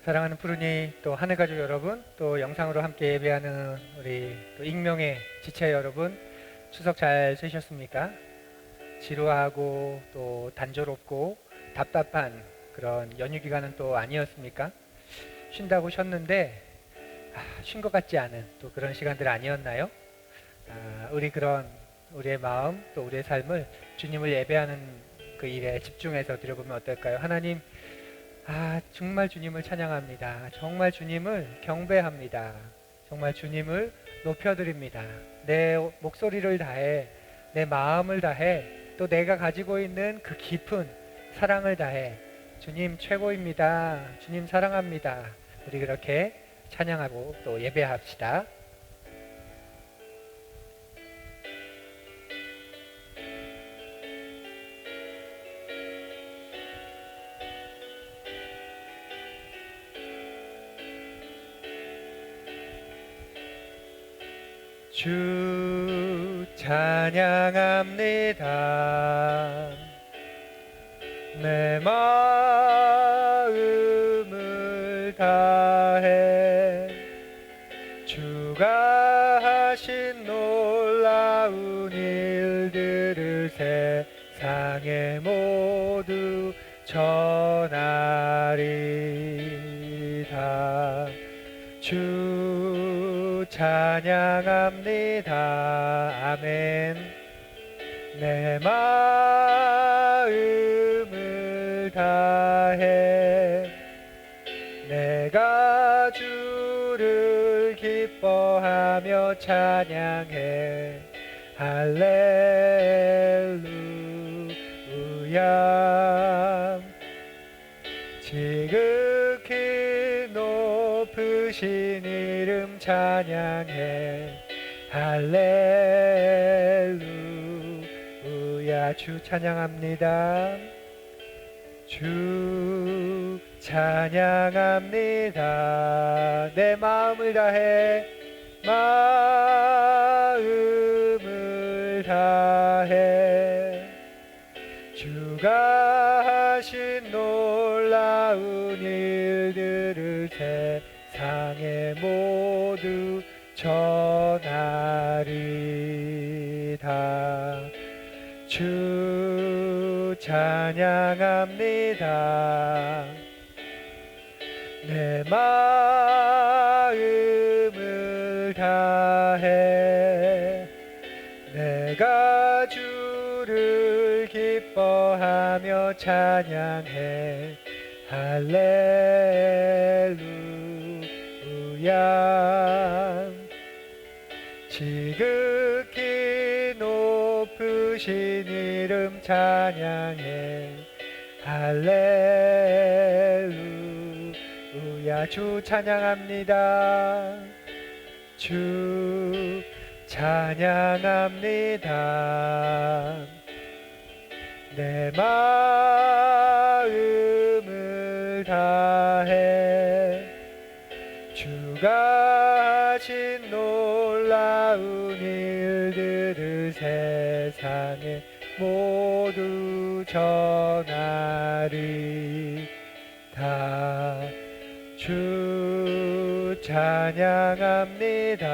사랑하는 푸르니 또 하늘가족 여러분, 또 영상으로 함께 예배하는 우리 또 익명의 지체 여러분, 추석 잘 쉬셨습니까? 지루하고 또 단조롭고 답답한 그런 연휴 기간은 또 아니었습니까? 쉰다고 쉬었는데 쉰 것 같지 않은 또 그런 시간들 아니었나요? 우리의 마음 또 우리의 삶을 주님을 예배하는 그 일에 집중해서 드려보면 어떨까요? 하나님, 정말 주님을 찬양합니다. 정말 주님을 경배합니다. 정말 주님을 높여드립니다. 내 목소리를 다해, 내 마음을 다해, 또 내가 가지고 있는 그 깊은 사랑을 다해 주님 최고입니다. 주님 사랑합니다. 우리 그렇게 찬양하고 또 예배합시다. 주 찬양합니다. 내 마음을 다해 주가 하신 놀라운 일들을 세상에 모두 전하리다. 주 찬양합니다. 아멘. 내 마음을 다해 내가 주를 기뻐하며 찬양해 할렐루야. 지극히 높으신 이름 찬양해 할렐루야. 주 찬양합니다. 주 찬양합니다. 내 마음을 다해 마음을 다해 주가 하신 놀라운 일들을 세상에 모두 전하리다. 주 찬양합니다. 내 마음을 다해 내가 주를 기뻐하며 찬양해 할렐루야. 지극히 높으신 이름 찬양해 할렐루야. 주 찬양합니다. 주 찬양합니다. 내 마음을 다해 주가 하신 놀라운 일들을 세상에 모두 전하리다. 주 찬양합니다.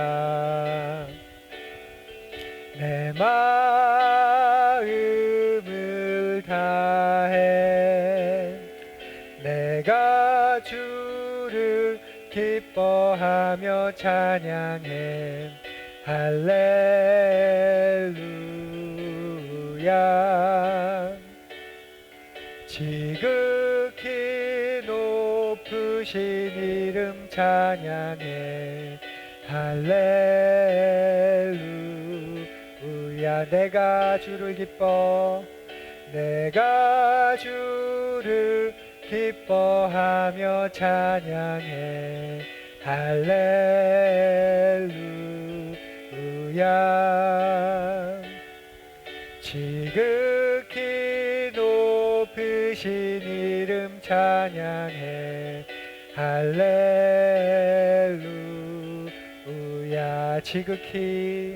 내 마음을 다해 내가 주를 기뻐하며 찬양해 할렐루야. 지극히 높으신 이름 찬양해 할렐루야. 내가 주를 기뻐하며 찬양해 할렐루야. 지극히 높으신 이름 찬양해 할렐루야. 지극히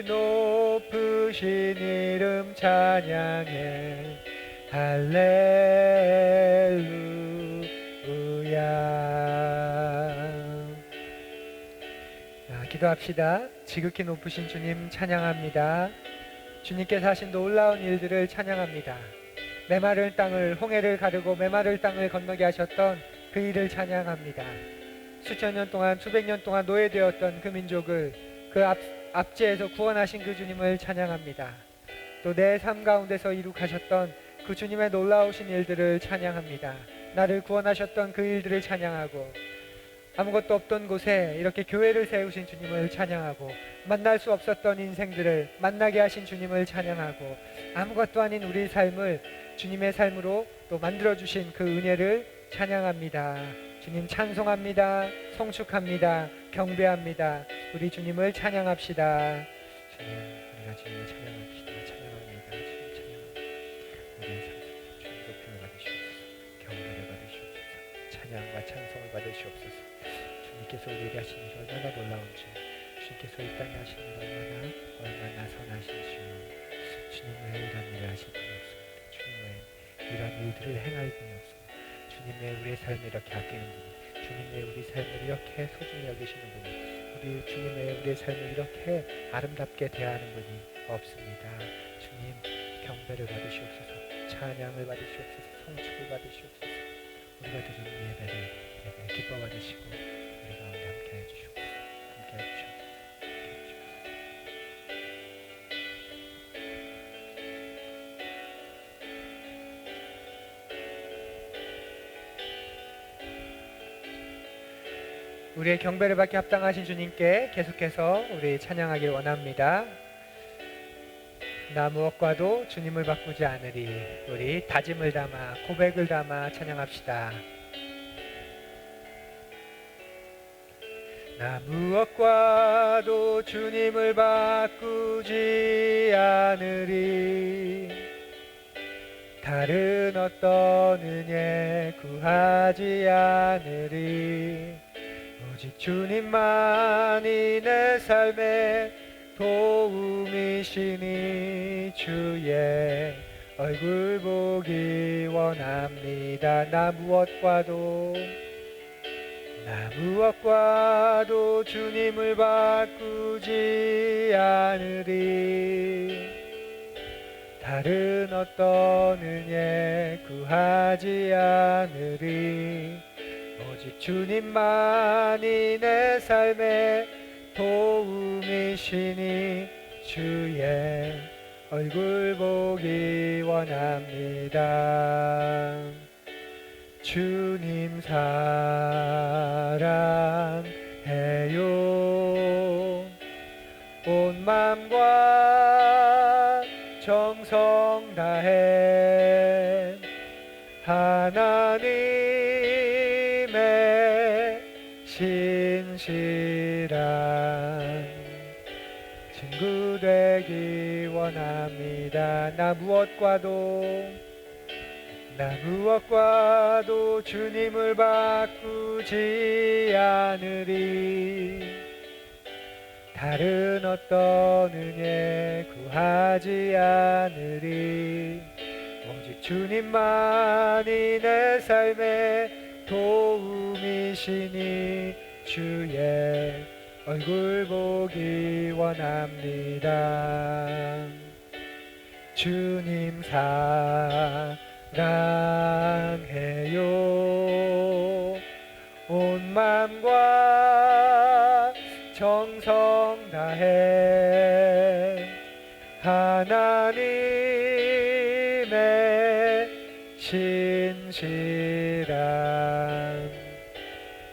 높으신 이름 찬양해 할렐루야. 기도합시다. 지극히 높으신 주님 찬양합니다. 주님께서 하신 놀라운 일들을 찬양합니다. 메마른 땅을, 홍해를 가르고 메마른 땅을 건너게 하셨던 그 일을 찬양합니다. 수천 년 동안, 수백 년 동안 노예되었던 그 민족을 그 압제에서 구원하신 그 주님을 찬양합니다. 또 내 삶 가운데서 이룩하셨던 그 주님의 놀라우신 일들을 찬양합니다. 나를 구원하셨던 그 일들을 찬양하고, 아무것도 없던 곳에 이렇게 교회를 세우신 주님을 찬양하고, 만날 수 없었던 인생들을 만나게 하신 주님을 찬양하고, 아무것도 아닌 우리 삶을 주님의 삶으로 또 만들어주신 그 은혜를 찬양합니다. 주님 찬송합니다. 송축합니다. 경배합니다. 우리 주님을 찬양합시다. 주님, 우리가 주님을 찬양합시다. 찬양합니다. 주님 찬양합니다. 우리의 삶 속에 주님 높임을 받으시옵소서. 경배를 받으시옵소서. 찬양과 찬송을 받으시옵소서. 주님께서 우리에게 하신 일 얼마나 놀라운지, 주님께서 이 땅에 하신 일 얼마나 선하신 주. 주님 왜 이런 일을 하실 분이 없습니다. 주님 왜 이런 일들을 행할 분이 없습니다. 주님 왜 우리의 삶을 이렇게 아끼는 분이, 주님 왜 우리 삶을 이렇게 소중히 여기시는 분이, 우리 주님 왜 우리의 삶을 이렇게 아름답게 대하는 분이 없습니다. 주님 경배를 받으시옵소서. 찬양을 받으시옵소서. 성축을 받으시옵소서. 우리가 드리는 예배를 기뻐 받으시고 우리 가운데 함께 해주시옵소서. 함께 해주시옵소서. 우리의 경배를 받기 합당하신 주님께 계속해서 우리 찬양하길 원합니다. 나 무엇과도 주님을 바꾸지 않으리. 우리 다짐을 담아, 고백을 담아 찬양합시다. 나 무엇과도 주님을 바꾸지 않으리. 다른 어떤 은혜 구하지 않으리. 오직 주님만이 내 삶의 도움이시니 주의 얼굴 보기 원합니다. 나 무엇과도 주님을 바꾸지 않으리. 다른 어떤 은혜 구하지 않으리. 오직 주님만이 내 삶의 도움이시니 주의 얼굴 보기 원합니다. 주님 사랑해요. 온 마음과 정성 다해 하나님의 신실한 친구 되기 원합니다. 나 무엇과도 주님을 바꾸지 않으리. 다른 어떤 은혜 구하지 않으리. 오직 주님만이 내 삶의 도움이시니 주의 얼굴 보기 원합니다. 주님 사랑해요. 온 마음과 정성 다해 하나님의 신실한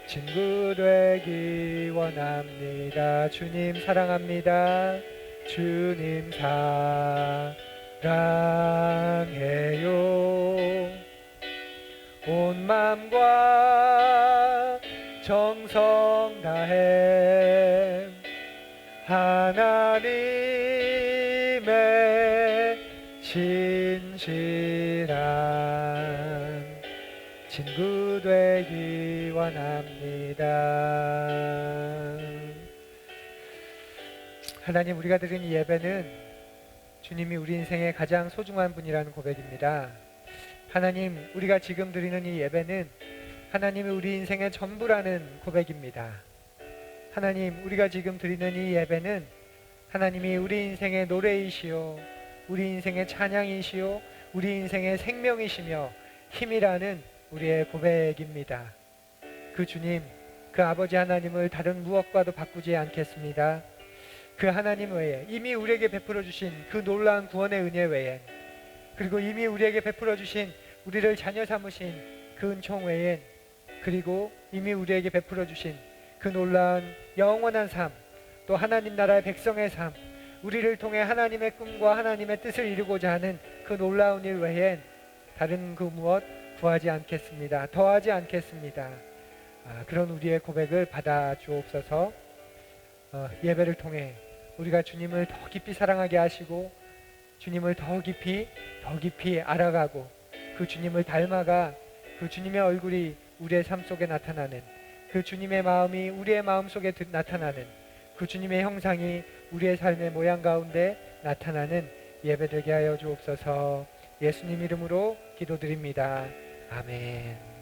친구 되기 원합니다. 주님 사랑합니다. 주님 사랑해요. 온 마음과 정성 다해 하나님의 신실한 친구 되기 원합니다. 하나님, 우리가 드린 이 예배는 주님이 우리 인생의 가장 소중한 분이라는 고백입니다. 하나님, 우리가 지금 드리는 이 예배는 하나님이 우리 인생의 전부라는 고백입니다. 하나님, 우리가 지금 드리는 이 예배는 하나님이 우리 인생의 노래이시요, 우리 인생의 찬양이시요, 우리 인생의 생명이시며 힘이라는 우리의 고백입니다. 그 주님, 그 아버지 하나님을 다른 무엇과도 바꾸지 않겠습니다. 그 하나님 외에, 이미 우리에게 베풀어 주신 그 놀라운 구원의 은혜 외엔, 그리고 이미 우리에게 베풀어 주신, 우리를 자녀 삼으신 그 은총 외엔, 그리고 이미 우리에게 베풀어 주신 그 놀라운 영원한 삶, 또 하나님 나라의 백성의 삶, 우리를 통해 하나님의 꿈과 하나님의 뜻을 이루고자 하는 그 놀라운 일 외엔 다른 그 무엇 구하지 않겠습니다. 더하지 않겠습니다. 그런 우리의 고백을 받아 주옵소서. 예배를 통해 우리가 주님을 더 깊이 사랑하게 하시고, 주님을 더 깊이 알아가고, 그 주님을 닮아가 그 주님의 얼굴이 우리의 삶 속에 나타나는, 그 주님의 마음이 우리의 마음 속에 나타나는, 그 주님의 형상이 우리의 삶의 모양 가운데 나타나는 예배 되게 하여 주옵소서. 예수님 이름으로 기도드립니다. 아멘.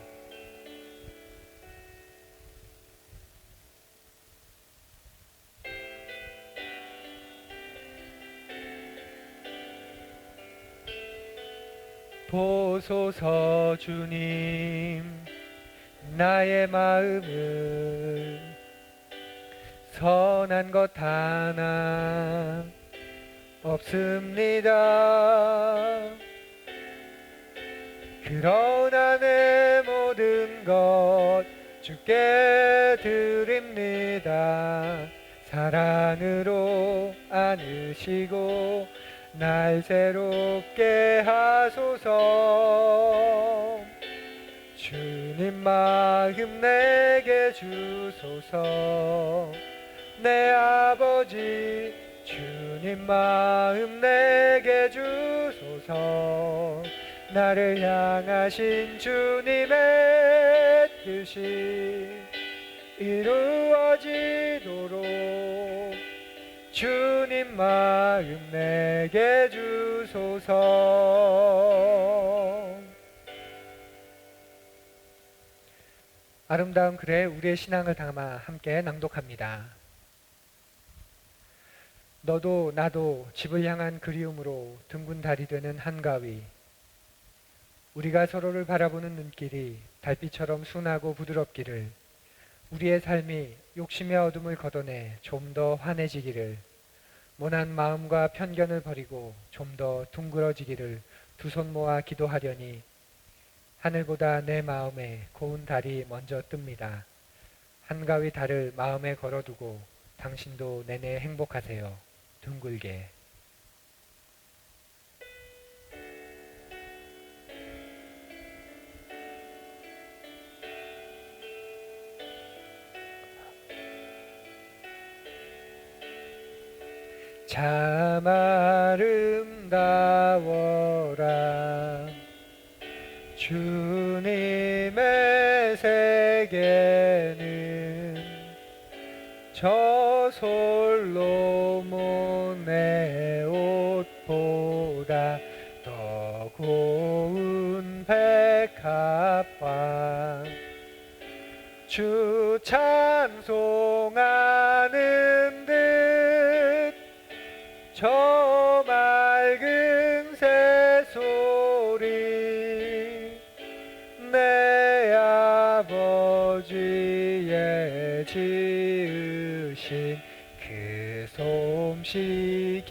보소서 주님, 나의 마음을 선한 것 하나 없습니다. 그러나 내 모든 것 주께 드립니다. 사랑으로 안으시고 날 새롭게 하소서. 주님 마음 내게 주소서. 내 아버지 주님 마음 내게 주소서. 나를 향하신 주님의 뜻이 이루어지도록 주님 마음 내게 주소서. 아름다운 글에 우리의 신앙을 담아 함께 낭독합니다. 너도 나도 집을 향한 그리움으로 둥근달이 되는 한가위. 우리가 서로를 바라보는 눈길이 달빛처럼 순하고 부드럽기를, 우리의 삶이 욕심의 어둠을 걷어내 좀 더 환해지기를, 모난 마음과 편견을 버리고 좀 더 둥그러지기를 두 손 모아 기도하려니 하늘보다 내 마음에 고운 달이 먼저 뜹니다. 한가위 달을 마음에 걸어두고 당신도 내내 행복하세요. 둥글게. 참 아름다워라 주님의 세계는 저 솔로몬의 옷보다 더 고운 백합화. 주 찬송하는 듯 저 맑은 새소리, 내 아버지의 지으신 그 솜씨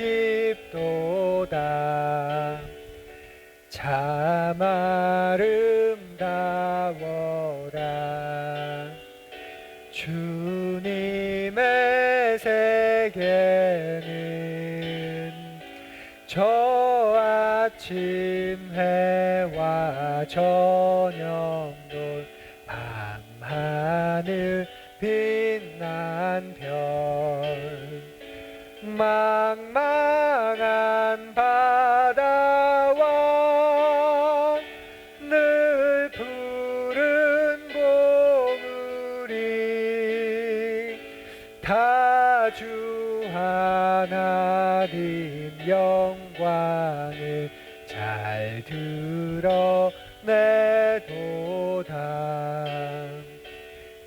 깊도다. 참 아름다워라 주님의 세계는 저 아침 해와 저녁돌 밤하늘 빛난 별, 망망한 바다와 늘 푸른 봉우리, 다 주 하나님 영광을 잘 드러내도다.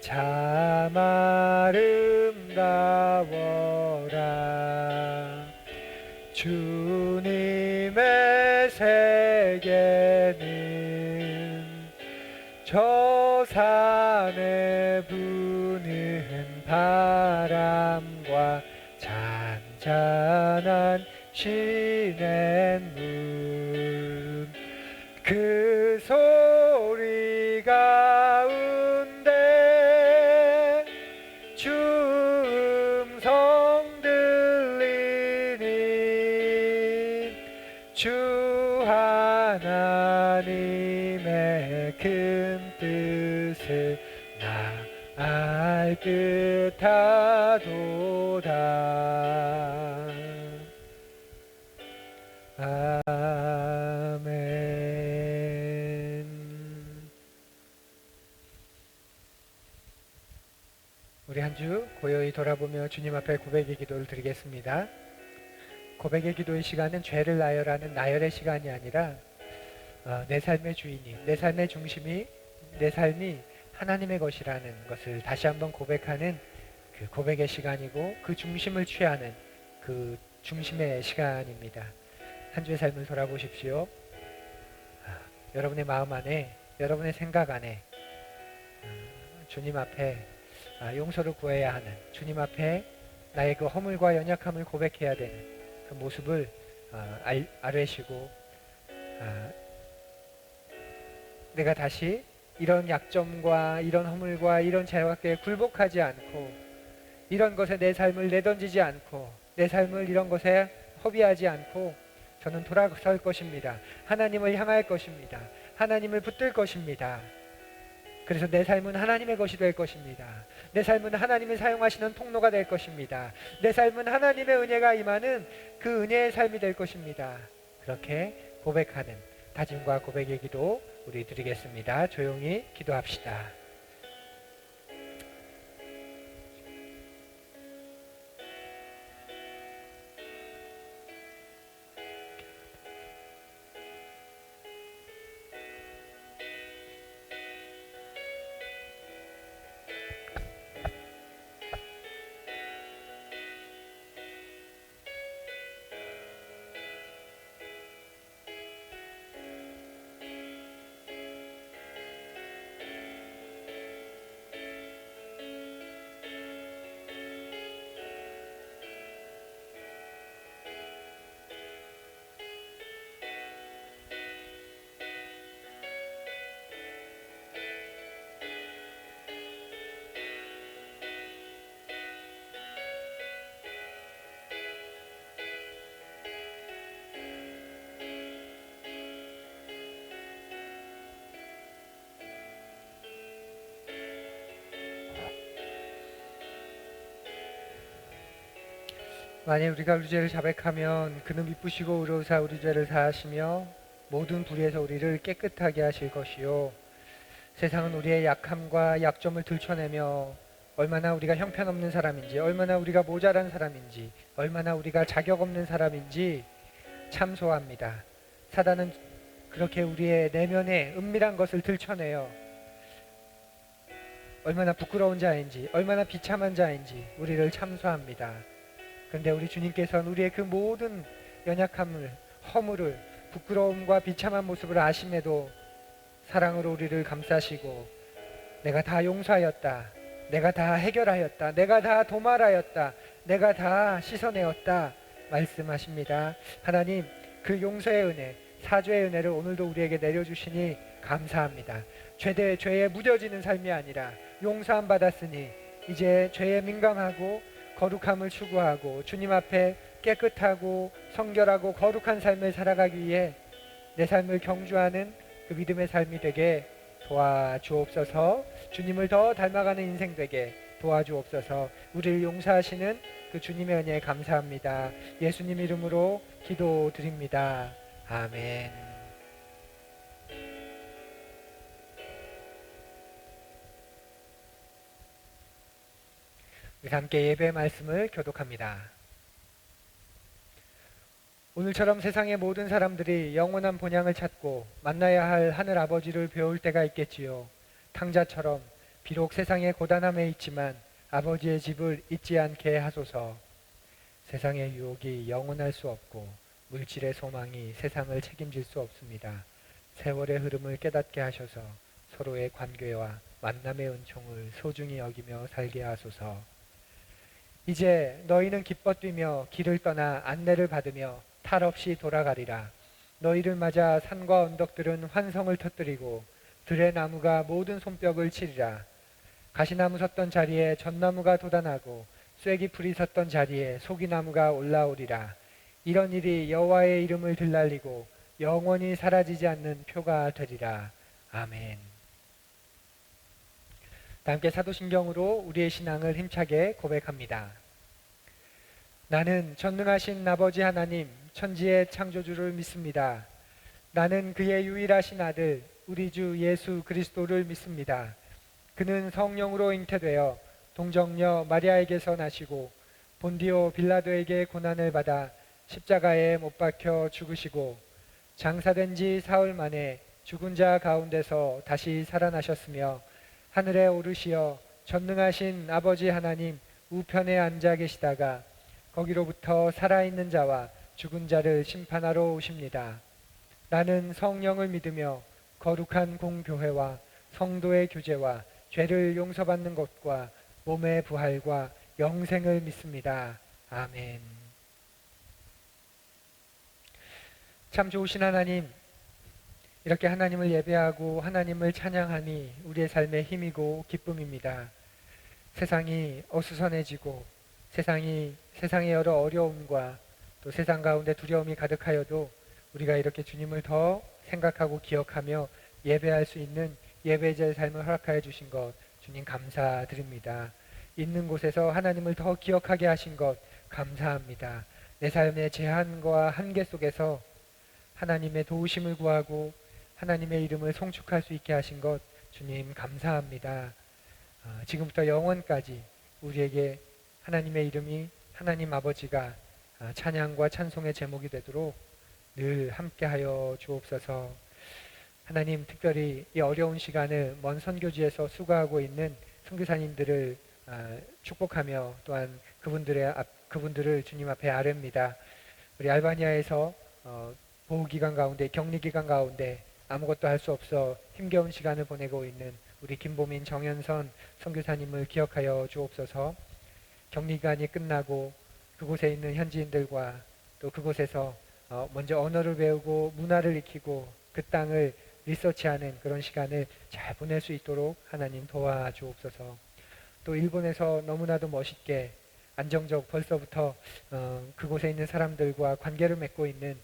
참 아름다워라 무서워라. 주님의 세계는 저 산에 부는 바람과 잔잔한 시냇물, 그 소리 가운데 주 음성 들리니 주 하나님의 큰 뜻을 나 알 듯하도다. 아멘. 우리 한 주 고요히 돌아보며 주님 앞에 고백의 기도를 드리겠습니다. 고백의 기도의 시간은 죄를 나열하는 나열의 시간이 아니라 내 삶의 주인이, 내 삶의 중심이, 내 삶이 하나님의 것이라는 것을 다시 한번 고백하는 그 고백의 시간이고, 그 중심을 취하는 그 중심의 시간입니다. 한 주의 삶을 돌아보십시오. 여러분의 마음 안에, 여러분의 생각 안에 주님 앞에 용서를 구해야 하는, 주님 앞에 나의 그 허물과 연약함을 고백해야 되는 그 모습을 아뢰시고, 내가 다시 이런 약점과 이런 허물과 이런 죄악에 굴복하지 않고, 이런 것에 내 삶을 내던지지 않고, 내 삶을 이런 것에 허비하지 않고 저는 돌아설 것입니다. 하나님을 향할 것입니다. 하나님을 붙들 것입니다. 그래서 내 삶은 하나님의 것이 될 것입니다. 내 삶은 하나님이 사용하시는 통로가 될 것입니다. 내 삶은 하나님의 은혜가 임하는 그 은혜의 삶이 될 것입니다. 그렇게 고백하는 다짐과 고백의 기도 우리 드리겠습니다. 조용히 기도합시다. 만일 우리가 우리 죄를 자백하면 그는 미쁘시고 의로우사 우리 죄를 사하시며 모든 불의에서 우리를 깨끗하게 하실 것이요, 세상은 우리의 약함과 약점을 들춰내며 얼마나 우리가 형편없는 사람인지, 얼마나 우리가 모자란 사람인지, 얼마나 우리가 자격 없는 사람인지 참소합니다. 사단은 그렇게 우리의 내면의 은밀한 것을 들춰내어 얼마나 부끄러운 자인지, 얼마나 비참한 자인지 우리를 참소합니다. 그런데 우리 주님께서는 우리의 그 모든 연약함을, 허물을, 부끄러움과 비참한 모습을 아심에도 사랑으로 우리를 감싸시고, 내가 다 용서하였다, 내가 다 해결하였다, 내가 다 도말하였다, 내가 다 씻어내었다 말씀하십니다. 하나님, 그 용서의 은혜, 사죄의 은혜를 오늘도 우리에게 내려주시니 감사합니다. 죄에 무뎌지는 삶이 아니라 용서함 받았으니 이제 죄에 민감하고 거룩함을 추구하고 주님 앞에 깨끗하고 성결하고 거룩한 삶을 살아가기 위해 내 삶을 경주하는 그 믿음의 삶이 되게 도와주옵소서. 주님을 더 닮아가는 인생 되게 도와주옵소서. 우리를 용서하시는 그 주님의 은혜에 감사합니다. 예수님 이름으로 기도드립니다. 아멘. 우리 함께 예배 말씀을 교독합니다. 오늘처럼 세상의 모든 사람들이 영원한 본향을 찾고 만나야 할 하늘 아버지를 배울 때가 있겠지요. 탕자처럼 비록 세상의 고단함에 있지만 아버지의 집을 잊지 않게 하소서. 세상의 유혹이 영원할 수 없고 물질의 소망이 세상을 책임질 수 없습니다. 세월의 흐름을 깨닫게 하셔서 서로의 관계와 만남의 은총을 소중히 여기며 살게 하소서. 이제 너희는 기뻐 뛰며 길을 떠나 안내를 받으며 탈 없이 돌아가리라. 너희를 맞아 산과 언덕들은 환성을 터뜨리고 들의 나무가 모든 손뼉을 치리라. 가시나무 섰던 자리에 전나무가 돋아나고 쐐기 풀이 섰던 자리에 소기나무가 올라오리라. 이런 일이 여호와의 이름을 들날리고 영원히 사라지지 않는 표가 되리라. 아멘. 다 함께 사도신경으로 우리의 신앙을 힘차게 고백합니다. 나는 전능하신 아버지 하나님, 천지의 창조주를 믿습니다. 나는 그의 유일하신 아들, 우리 주 예수 그리스도를 믿습니다. 그는 성령으로 잉태되어 동정녀 마리아에게서 나시고 본디오 빌라도에게 고난을 받아 십자가에 못 박혀 죽으시고 장사된 지 사흘 만에 죽은 자 가운데서 다시 살아나셨으며 하늘에 오르시어 전능하신 아버지 하나님 우편에 앉아 계시다가 거기로부터 살아있는 자와 죽은 자를 심판하러 오십니다. 나는 성령을 믿으며 거룩한 공교회와 성도의 교제와 죄를 용서받는 것과 몸의 부활과 영생을 믿습니다. 아멘. 참 좋으신 하나님, 이렇게 하나님을 예배하고 하나님을 찬양하니 우리의 삶의 힘이고 기쁨입니다. 세상이 어수선해지고 세상의 여러 어려움과 또 세상 가운데 두려움이 가득하여도 우리가 이렇게 주님을 더 생각하고 기억하며 예배할 수 있는 예배자의 삶을 허락하여 주신 것 주님 감사드립니다. 있는 곳에서 하나님을 더 기억하게 하신 것 감사합니다. 내 삶의 제한과 한계 속에서 하나님의 도우심을 구하고 하나님의 이름을 송축할 수 있게 하신 것 주님 감사합니다. 지금부터 영원까지 우리에게 하나님의 이름이 하나님 아버지가 찬양과 찬송의 제목이 되도록 늘 함께하여 주옵소서. 하나님, 특별히 이 어려운 시간을 먼 선교지에서 수고하고 있는 선교사님들을 축복하며 또한 그분들을 주님 앞에 아뢰입니다. 우리 알바니아에서 보호기간 가운데 격리기간 가운데 아무것도 할 수 없어 힘겨운 시간을 보내고 있는 우리 김보민 정현선 선교사님을 기억하여 주옵소서. 격리기간이 끝나고 그곳에 있는 현지인들과 또 그곳에서 먼저 언어를 배우고 문화를 익히고 그 땅을 리서치하는 그런 시간을 잘 보낼 수 있도록 하나님 도와주옵소서. 또 일본에서 너무나도 멋있게 안정적 벌써부터 그곳에 있는 사람들과 관계를 맺고 있는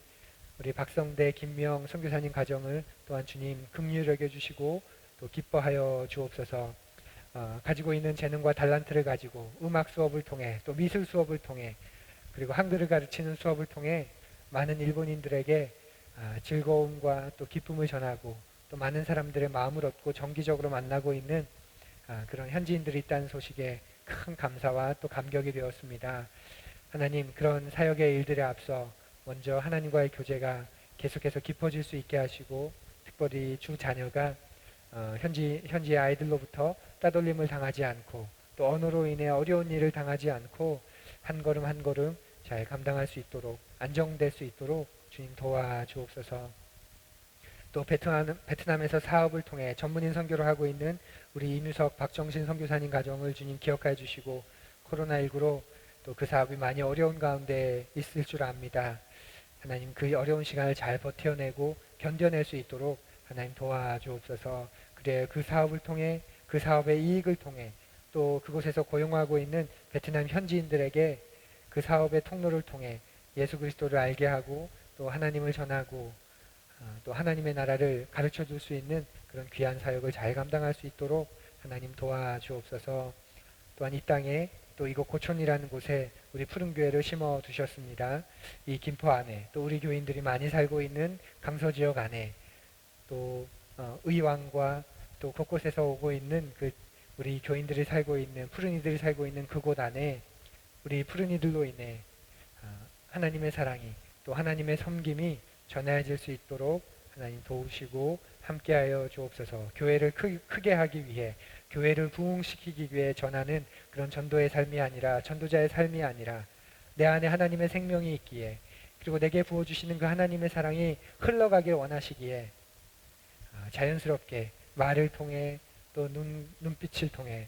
우리 박성대 김명 선교사님 가정을 또한 주님 긍휼히 여겨주시고 또 기뻐하여 주옵소서. 가지고 있는 재능과 달란트를 가지고 음악 수업을 통해 또 미술 수업을 통해 그리고 한글을 가르치는 수업을 통해 많은 일본인들에게 즐거움과 또 기쁨을 전하고 또 많은 사람들의 마음을 얻고 정기적으로 만나고 있는 그런 현지인들이 있다는 소식에 큰 감사와 또 감격이 되었습니다. 하나님, 그런 사역의 일들에 앞서 먼저 하나님과의 교제가 계속해서 깊어질 수 있게 하시고 특별히 주 자녀가 현지의 아이들로부터 따돌림을 당하지 않고 또 언어로 인해 어려운 일을 당하지 않고 한 걸음 한 걸음 잘 감당할 수 있도록 안정될 수 있도록 주님 도와주옵소서. 또 베트남에서 사업을 통해 전문인 선교를 하고 있는 우리 이누석 박정신 선교사님 가정을 주님 기억해 주시고 코로나19로 또 그 사업이 많이 어려운 가운데 있을 줄 압니다. 하나님, 그 어려운 시간을 잘 버텨내고 견뎌낼 수 있도록 하나님 도와주옵소서. 그래 그 사업을 통해 그 사업의 이익을 통해 또 그곳에서 고용하고 있는 베트남 현지인들에게 그 사업의 통로를 통해 예수 그리스도를 알게 하고 또 하나님을 전하고 또 하나님의 나라를 가르쳐 줄 수 있는 그런 귀한 사역을 잘 감당할 수 있도록 하나님 도와주옵소서. 또한 이 땅에 또 이곳 고촌이라는 곳에 우리 푸른교회를 심어 두셨습니다. 이 김포 안에 또 우리 교인들이 많이 살고 있는 강서 지역 안에 또 의왕과 또 곳곳에서 오고 있는 그 우리 교인들이 살고 있는 푸른이들이 살고 있는 그곳 안에 우리 푸른이들로 인해 하나님의 사랑이 또 하나님의 섬김이 전해질 수 있도록 하나님 도우시고 함께하여 주옵소서. 교회를 크게 하기 위해, 교회를 부흥시키기 위해 전하는 그런 전도의 삶이 아니라, 전도자의 삶이 아니라 내 안에 하나님의 생명이 있기에, 그리고 내게 부어주시는 그 하나님의 사랑이 흘러가길 원하시기에 자연스럽게 말을 통해 또 눈빛을 통해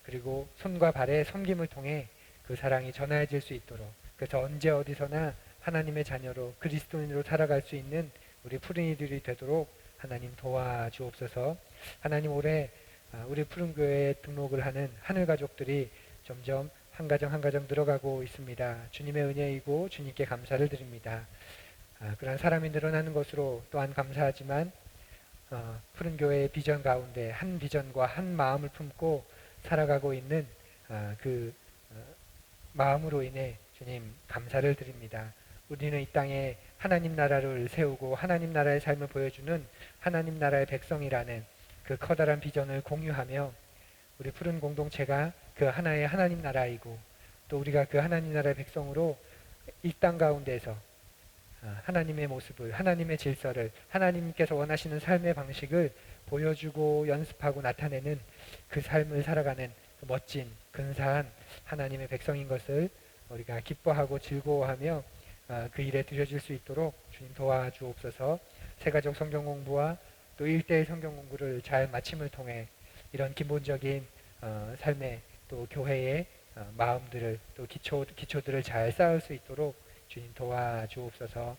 그리고 손과 발의 섬김을 통해 그 사랑이 전해질 수 있도록, 그래서 언제 어디서나 하나님의 자녀로 그리스도인으로 살아갈 수 있는 우리 푸른이들이 되도록 하나님 도와주옵소서. 하나님, 올해 우리 푸른교회에 등록을 하는 하늘 가족들이 점점 한 가정 한 가정 늘어가고 있습니다. 주님의 은혜이고 주님께 감사를 드립니다. 그러한 사람이 늘어나는 것으로 또한 감사하지만 푸른교회의 비전 가운데 한 비전과 한 마음을 품고 살아가고 있는 그 마음으로 인해 주님 감사를 드립니다. 우리는 이 땅에 하나님 나라를 세우고 하나님 나라의 삶을 보여주는 하나님 나라의 백성이라는 그 커다란 비전을 공유하며 우리 푸른 공동체가 그 하나의 하나님 나라이고, 또 우리가 그 하나님 나라의 백성으로 이 땅 가운데서 하나님의 모습을, 하나님의 질서를, 하나님께서 원하시는 삶의 방식을 보여주고 연습하고 나타내는 그 삶을 살아가는 그 멋진 근사한 하나님의 백성인 것을 우리가 기뻐하고 즐거워하며 그 일에 드려질 수 있도록 주님 도와주옵소서. 새가족 성경 공부와 또 1대1 성경 공부를 잘 마침을 통해 이런 기본적인 삶의 또 교회의 마음들을, 또 기초들을 잘 쌓을 수 있도록 주님 도와주옵소서.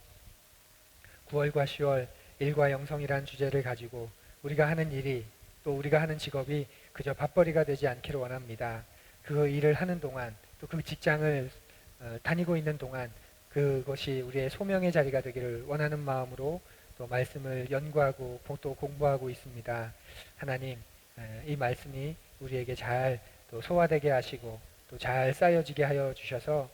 9월과 10월 일과 영성이라는 주제를 가지고 우리가 하는 일이, 또 우리가 하는 직업이 그저 밥벌이가 되지 않기를 원합니다. 그 일을 하는 동안, 또 그 직장을 다니고 있는 동안 그것이 우리의 소명의 자리가 되기를 원하는 마음으로 또 말씀을 연구하고 또 공부하고 있습니다. 하나님, 이 말씀이 우리에게 잘 또 소화되게 하시고 또 잘 쌓여지게 하여 주셔서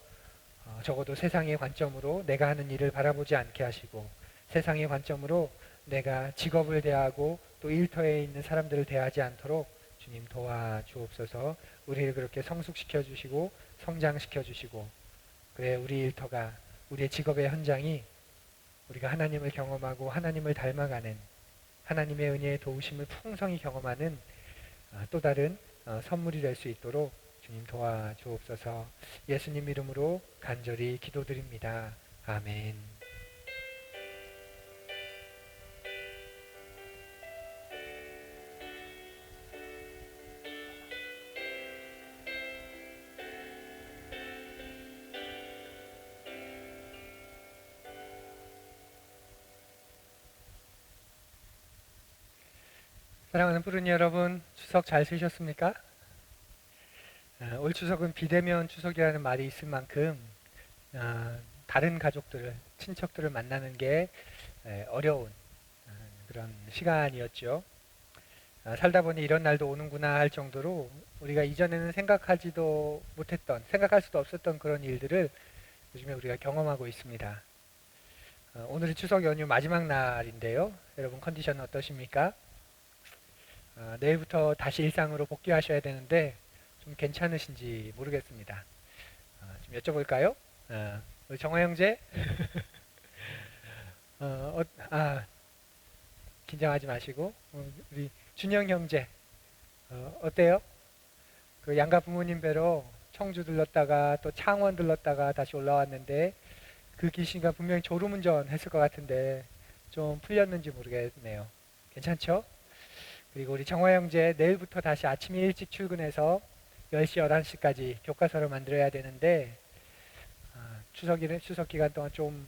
적어도 세상의 관점으로 내가 하는 일을 바라보지 않게 하시고, 세상의 관점으로 내가 직업을 대하고 또 일터에 있는 사람들을 대하지 않도록 주님 도와주옵소서. 우리를 그렇게 성숙시켜 주시고 성장시켜 주시고, 그래 우리 일터가, 우리의 직업의 현장이 우리가 하나님을 경험하고 하나님을 닮아가는, 하나님의 은혜의 도우심을 풍성히 경험하는 또 다른 선물이 될 수 있도록 주님 도와주옵소서. 예수님 이름으로 간절히 기도드립니다. 아멘. 사랑하는 푸른이 여러분, 추석 잘 쓰셨습니까? 올 추석은 비대면 추석이라는 말이 있을 만큼 다른 가족들을, 친척들을 만나는 게 어려운 그런 시간이었죠. 살다 보니 이런 날도 오는구나 할 정도로 우리가 이전에는 생각하지도 못했던, 생각할 수도 없었던 그런 일들을 요즘에 우리가 경험하고 있습니다. 오늘이 추석 연휴 마지막 날인데요. 여러분 컨디션은 어떠십니까? 내일부터 다시 일상으로 복귀하셔야 되는데 좀 괜찮으신지 모르겠습니다. 좀 여쭤볼까요? 우리 정화 형제? 긴장하지 마시고, 우리 준영 형제 어때요? 그 양가 부모님 뵈러 청주 들렀다가 또 창원 들렀다가 다시 올라왔는데 그 기시가 분명히 졸음운전 했을 것 같은데 좀 풀렸는지 모르겠네요. 괜찮죠? 그리고 우리 정화 형제 내일부터 다시 아침에 일찍 출근해서 10시, 11시까지 교과서를 만들어야 되는데 추석 기간 동안 좀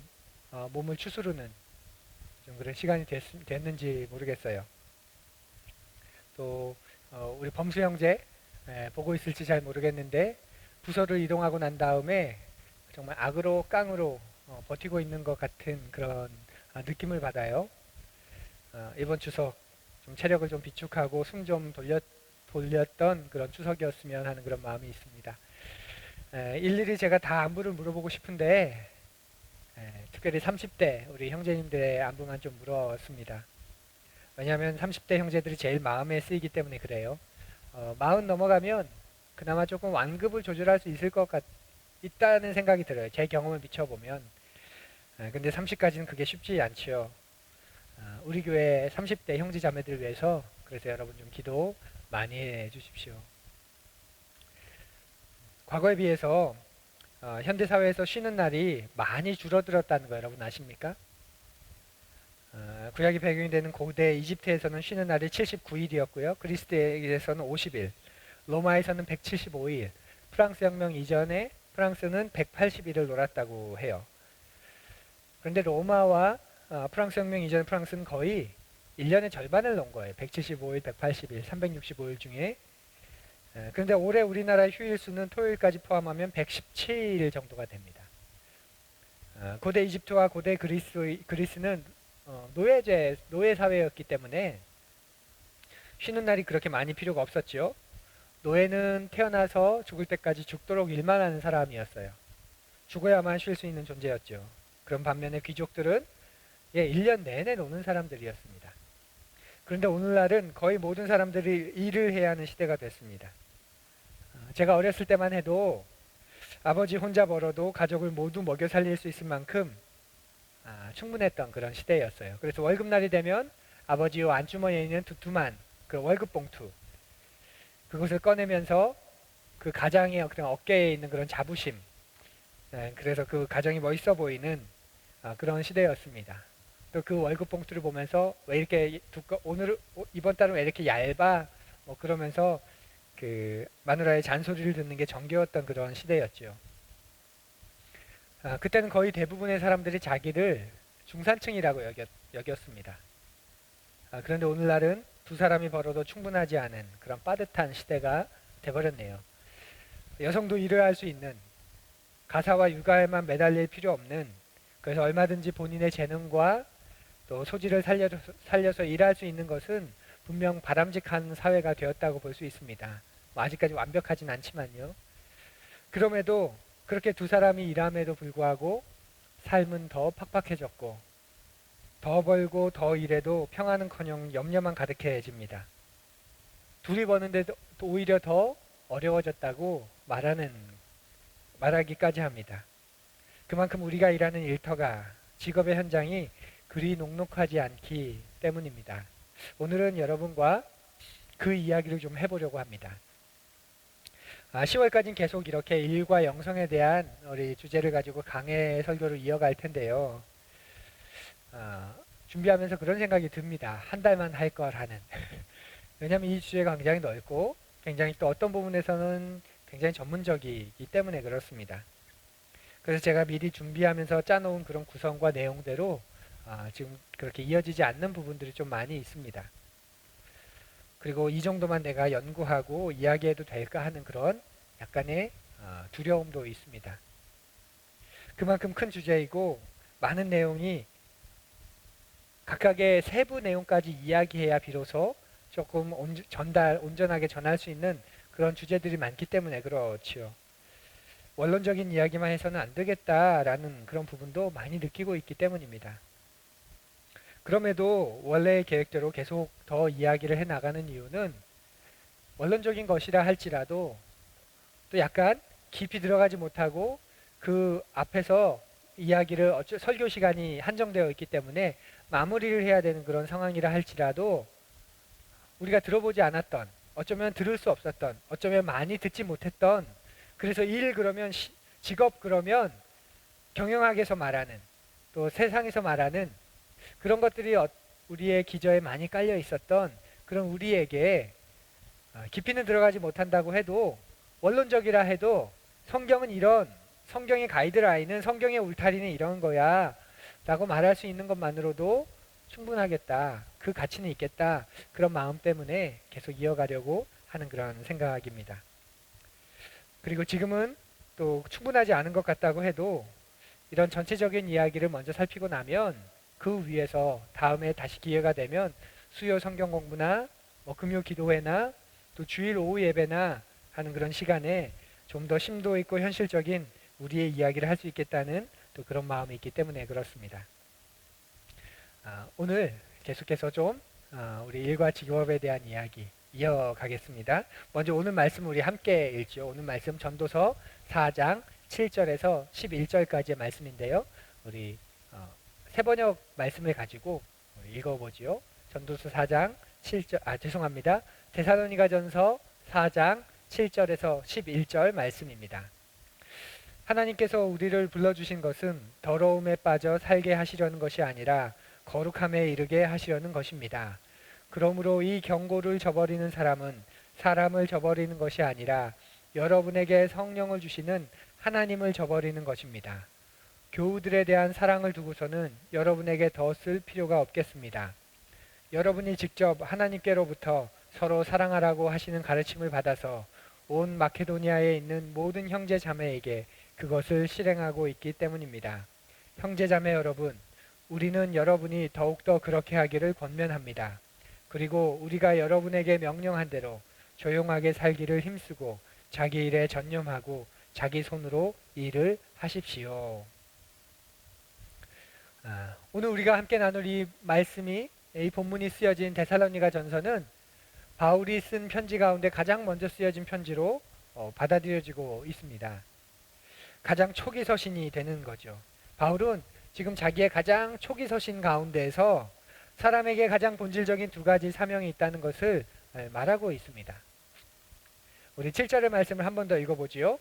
몸을 추스르는 좀 그런 시간이 됐는지 모르겠어요. 또 우리 범수 형제 보고 있을지 잘 모르겠는데 부서를 이동하고 난 다음에 정말 악으로 깡으로 버티고 있는 것 같은 그런 느낌을 받아요. 이번 추석 좀 체력을 좀 비축하고 숨 좀 돌렸던 그런 추석이었으면 하는 그런 마음이 있습니다. 일일이 제가 다 안부를 물어보고 싶은데 특별히 30대 우리 형제님들의 안부만 좀 물었습니다. 왜냐하면 30대 형제들이 제일 마음에 쓰이기 때문에 그래요. 40 넘어가면 그나마 조금 완급을 조절할 수 있을 것 있다는 생각이 들어요. 제 경험을 비춰보면. 근데 30까지는 그게 쉽지 않죠. 우리 교회 30대 형제 자매들 위해서 그래서 여러분 좀 기도 많이 해 주십시오. 과거에 비해서 현대 사회에서 쉬는 날이 많이 줄어들었다는 거 여러분 아십니까? 구약이 배경이 되는 고대 이집트에서는 쉬는 날이 79일이었고요. 그리스에서는 50일, 로마에서는 175일, 프랑스 혁명 이전에 프랑스는 180일을 놀았다고 해요. 그런데 로마와 프랑스 혁명 이전 프랑스는 거의 1년의 절반을 놓은 거예요. 175일, 180일, 365일 중에. 그런데 올해 우리나라의 휴일 수는 토요일까지 포함하면 117일 정도가 됩니다. 고대 이집트와 고대 그리스는 노예 사회였기 때문에 쉬는 날이 그렇게 많이 필요가 없었죠. 노예는 태어나서 죽을 때까지 죽도록 일만 하는 사람이었어요. 죽어야만 쉴 수 있는 존재였죠. 그런 반면에 귀족들은 1년 내내 노는 사람들이었습니다. 그런데 오늘날은 거의 모든 사람들이 일을 해야 하는 시대가 됐습니다. 제가 어렸을 때만 해도 아버지 혼자 벌어도 가족을 모두 먹여 살릴 수 있을 만큼 충분했던 그런 시대였어요. 그래서 월급날이 되면 아버지 안주머니에 있는 두툼한 그 월급 봉투 그것을 꺼내면서 그 가장의 그런 어깨에 있는 그런 자부심, 그래서 그 가정이 멋있어 보이는 그런 시대였습니다. 또 그 월급 봉투를 보면서 왜 이렇게 이번 달은 왜 이렇게 얇아? 뭐 그러면서 그 마누라의 잔소리를 듣는 게 정겨웠던 그런 시대였죠. 그때는 거의 대부분의 사람들이 자기를 중산층이라고 여겼습니다. 그런데 오늘날은 두 사람이 벌어도 충분하지 않은 그런 빠듯한 시대가 돼버렸네요. 여성도 일을 할 수 있는, 가사와 육아에만 매달릴 필요 없는, 그래서 얼마든지 본인의 재능과 또 소질을 살려서 일할 수 있는 것은 분명 바람직한 사회가 되었다고 볼 수 있습니다. 뭐 아직까지 완벽하진 않지만요. 그럼에도 그렇게 두 사람이 일함에도 불구하고 삶은 더 팍팍해졌고 더 벌고 더 일해도 평안은커녕 염려만 가득해집니다. 둘이 버는데도 오히려 더 어려워졌다고 말하기까지 합니다. 그만큼 우리가 일하는 일터가 직업의 현장이 그리 녹록하지 않기 때문입니다. 오늘은 여러분과 그 이야기를 좀 해보려고 합니다. 10월까지는 계속 이렇게 일과 영성에 대한 우리 주제를 가지고 강해 설교를 이어갈 텐데요. 준비하면서 그런 생각이 듭니다. 한 달만 할 걸 하는. 왜냐하면 이 주제가 굉장히 넓고 굉장히 또 어떤 부분에서는 굉장히 전문적이기 때문에 그렇습니다. 그래서 제가 미리 준비하면서 짜놓은 그런 구성과 내용대로 지금 그렇게 이어지지 않는 부분들이 좀 많이 있습니다. 그리고 이 정도만 내가 연구하고 이야기해도 될까 하는 그런 약간의 두려움도 있습니다. 그만큼 큰 주제이고 많은 내용이 각각의 세부 내용까지 이야기해야 비로소 조금 온전하게 전할 수 있는 그런 주제들이 많기 때문에 그렇지요. 원론적인 이야기만 해서는 안 되겠다라는 그런 부분도 많이 느끼고 있기 때문입니다. 그럼에도 원래의 계획대로 계속 더 이야기를 해나가는 이유는 원론적인 것이라 할지라도 또 약간 깊이 들어가지 못하고 그 앞에서 이야기를 설교 시간이 한정되어 있기 때문에 마무리를 해야 되는 그런 상황이라 할지라도 우리가 들어보지 않았던, 어쩌면 들을 수 없었던, 어쩌면 많이 듣지 못했던, 그래서 일 그러면 직업 그러면 경영학에서 말하는 또 세상에서 말하는 그런 것들이 우리의 기저에 많이 깔려 있었던 그런 우리에게 깊이는 들어가지 못한다고 해도 원론적이라 해도 성경은 성경의 가이드라인은 성경의 울타리는 이런 거야 라고 말할 수 있는 것만으로도 충분하겠다. 그 가치는 있겠다. 그런 마음 때문에 계속 이어가려고 하는 그런 생각입니다. 그리고 지금은 또 충분하지 않은 것 같다고 해도 이런 전체적인 이야기를 먼저 살피고 나면 그 위에서 다음에 다시 기회가 되면 수요 성경 공부나 금요 기도회나 또 주일 오후 예배나 하는 그런 시간에 좀 더 심도 있고 현실적인 우리의 이야기를 할 수 있겠다는 또 그런 마음이 있기 때문에 그렇습니다. 오늘 계속해서 좀 우리 일과 직업에 대한 이야기 이어가겠습니다. 먼저 오늘 말씀 우리 함께 읽죠. 오늘 말씀 전도서 4장 7절에서 11절까지의 말씀인데요. 우리 새 번역 말씀을 가지고 읽어보지요. 전도서 4장 7절, 죄송합니다. 데살로니가전서 4장 7절에서 11절 말씀입니다. 하나님께서 우리를 불러주신 것은 더러움에 빠져 살게 하시려는 것이 아니라 거룩함에 이르게 하시려는 것입니다. 그러므로 이 경고를 저버리는 사람은 사람을 저버리는 것이 아니라 여러분에게 성령을 주시는 하나님을 저버리는 것입니다. 교우들에 대한 사랑을 두고서는 여러분에게 더 쓸 필요가 없겠습니다. 여러분이 직접 하나님께로부터 서로 사랑하라고 하시는 가르침을 받아서 온 마케도니아에 있는 모든 형제 자매에게 그것을 실행하고 있기 때문입니다. 형제 자매 여러분, 우리는 여러분이 더욱더 그렇게 하기를 권면합니다. 그리고 우리가 여러분에게 명령한 대로 조용하게 살기를 힘쓰고 자기 일에 전념하고 자기 손으로 일을 하십시오. 오늘 우리가 함께 나눌 이 말씀이, 이 본문이 쓰여진 데살로니가 전서는 바울이 쓴 편지 가운데 가장 먼저 쓰여진 편지로 받아들여지고 있습니다. 가장 초기 서신이 되는 거죠. 바울은 지금 자기의 가장 초기 서신 가운데에서 사람에게 가장 본질적인 두 가지 사명이 있다는 것을 말하고 있습니다. 우리 7절의 말씀을 한 번 더 읽어보지요.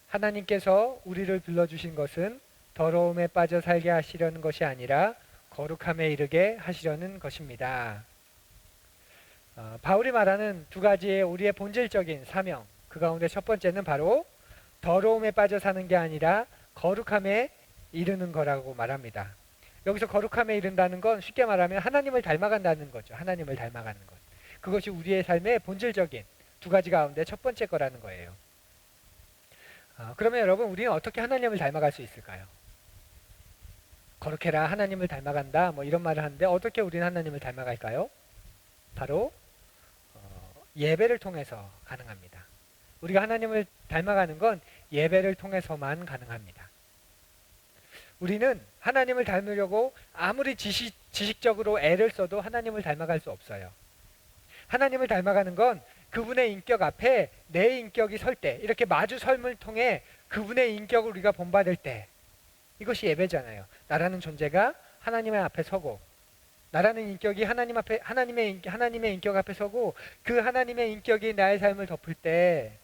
하나님께서 우리를 불러주신 것은 더러움에 빠져 살게 하시려는 것이 아니라 거룩함에 이르게 하시려는 것입니다. 바울이 말하는 두 가지의 우리의 본질적인 사명, 그 가운데 첫 번째는 바로 더러움에 빠져 사는 게 아니라 거룩함에 이르는 거라고 말합니다. 여기서 거룩함에 이른다는 건 쉽게 말하면 하나님을 닮아간다는 거죠. 하나님을 닮아가는 것. 그것이 우리의 삶의 본질적인 두 가지 가운데 첫 번째 거라는 거예요. 그러면 여러분, 우리는 어떻게 하나님을 닮아갈 수 있을까요? 거룩해라, 하나님을 닮아간다, 뭐 이런 말을 하는데 어떻게 우리는 하나님을 닮아갈까요? 바로 예배를 통해서 가능합니다. 우리가 하나님을 닮아가는 건 예배를 통해서만 가능합니다. 우리는 하나님을 닮으려고 아무리 지식적으로 애를 써도 하나님을 닮아갈 수 없어요. 하나님을 닮아가는 건 그분의 인격 앞에 내 인격이 설 때, 이렇게 마주 설을 통해 그분의 인격을 우리가 본받을 때, 이것이 예배잖아요. 나라는 존재가 하나님의 앞에 서고, 나라는 인격이 하나님 앞에, 하나님의 인격 앞에 서고, 그 하나님의 인격이 나의 삶을 덮을 때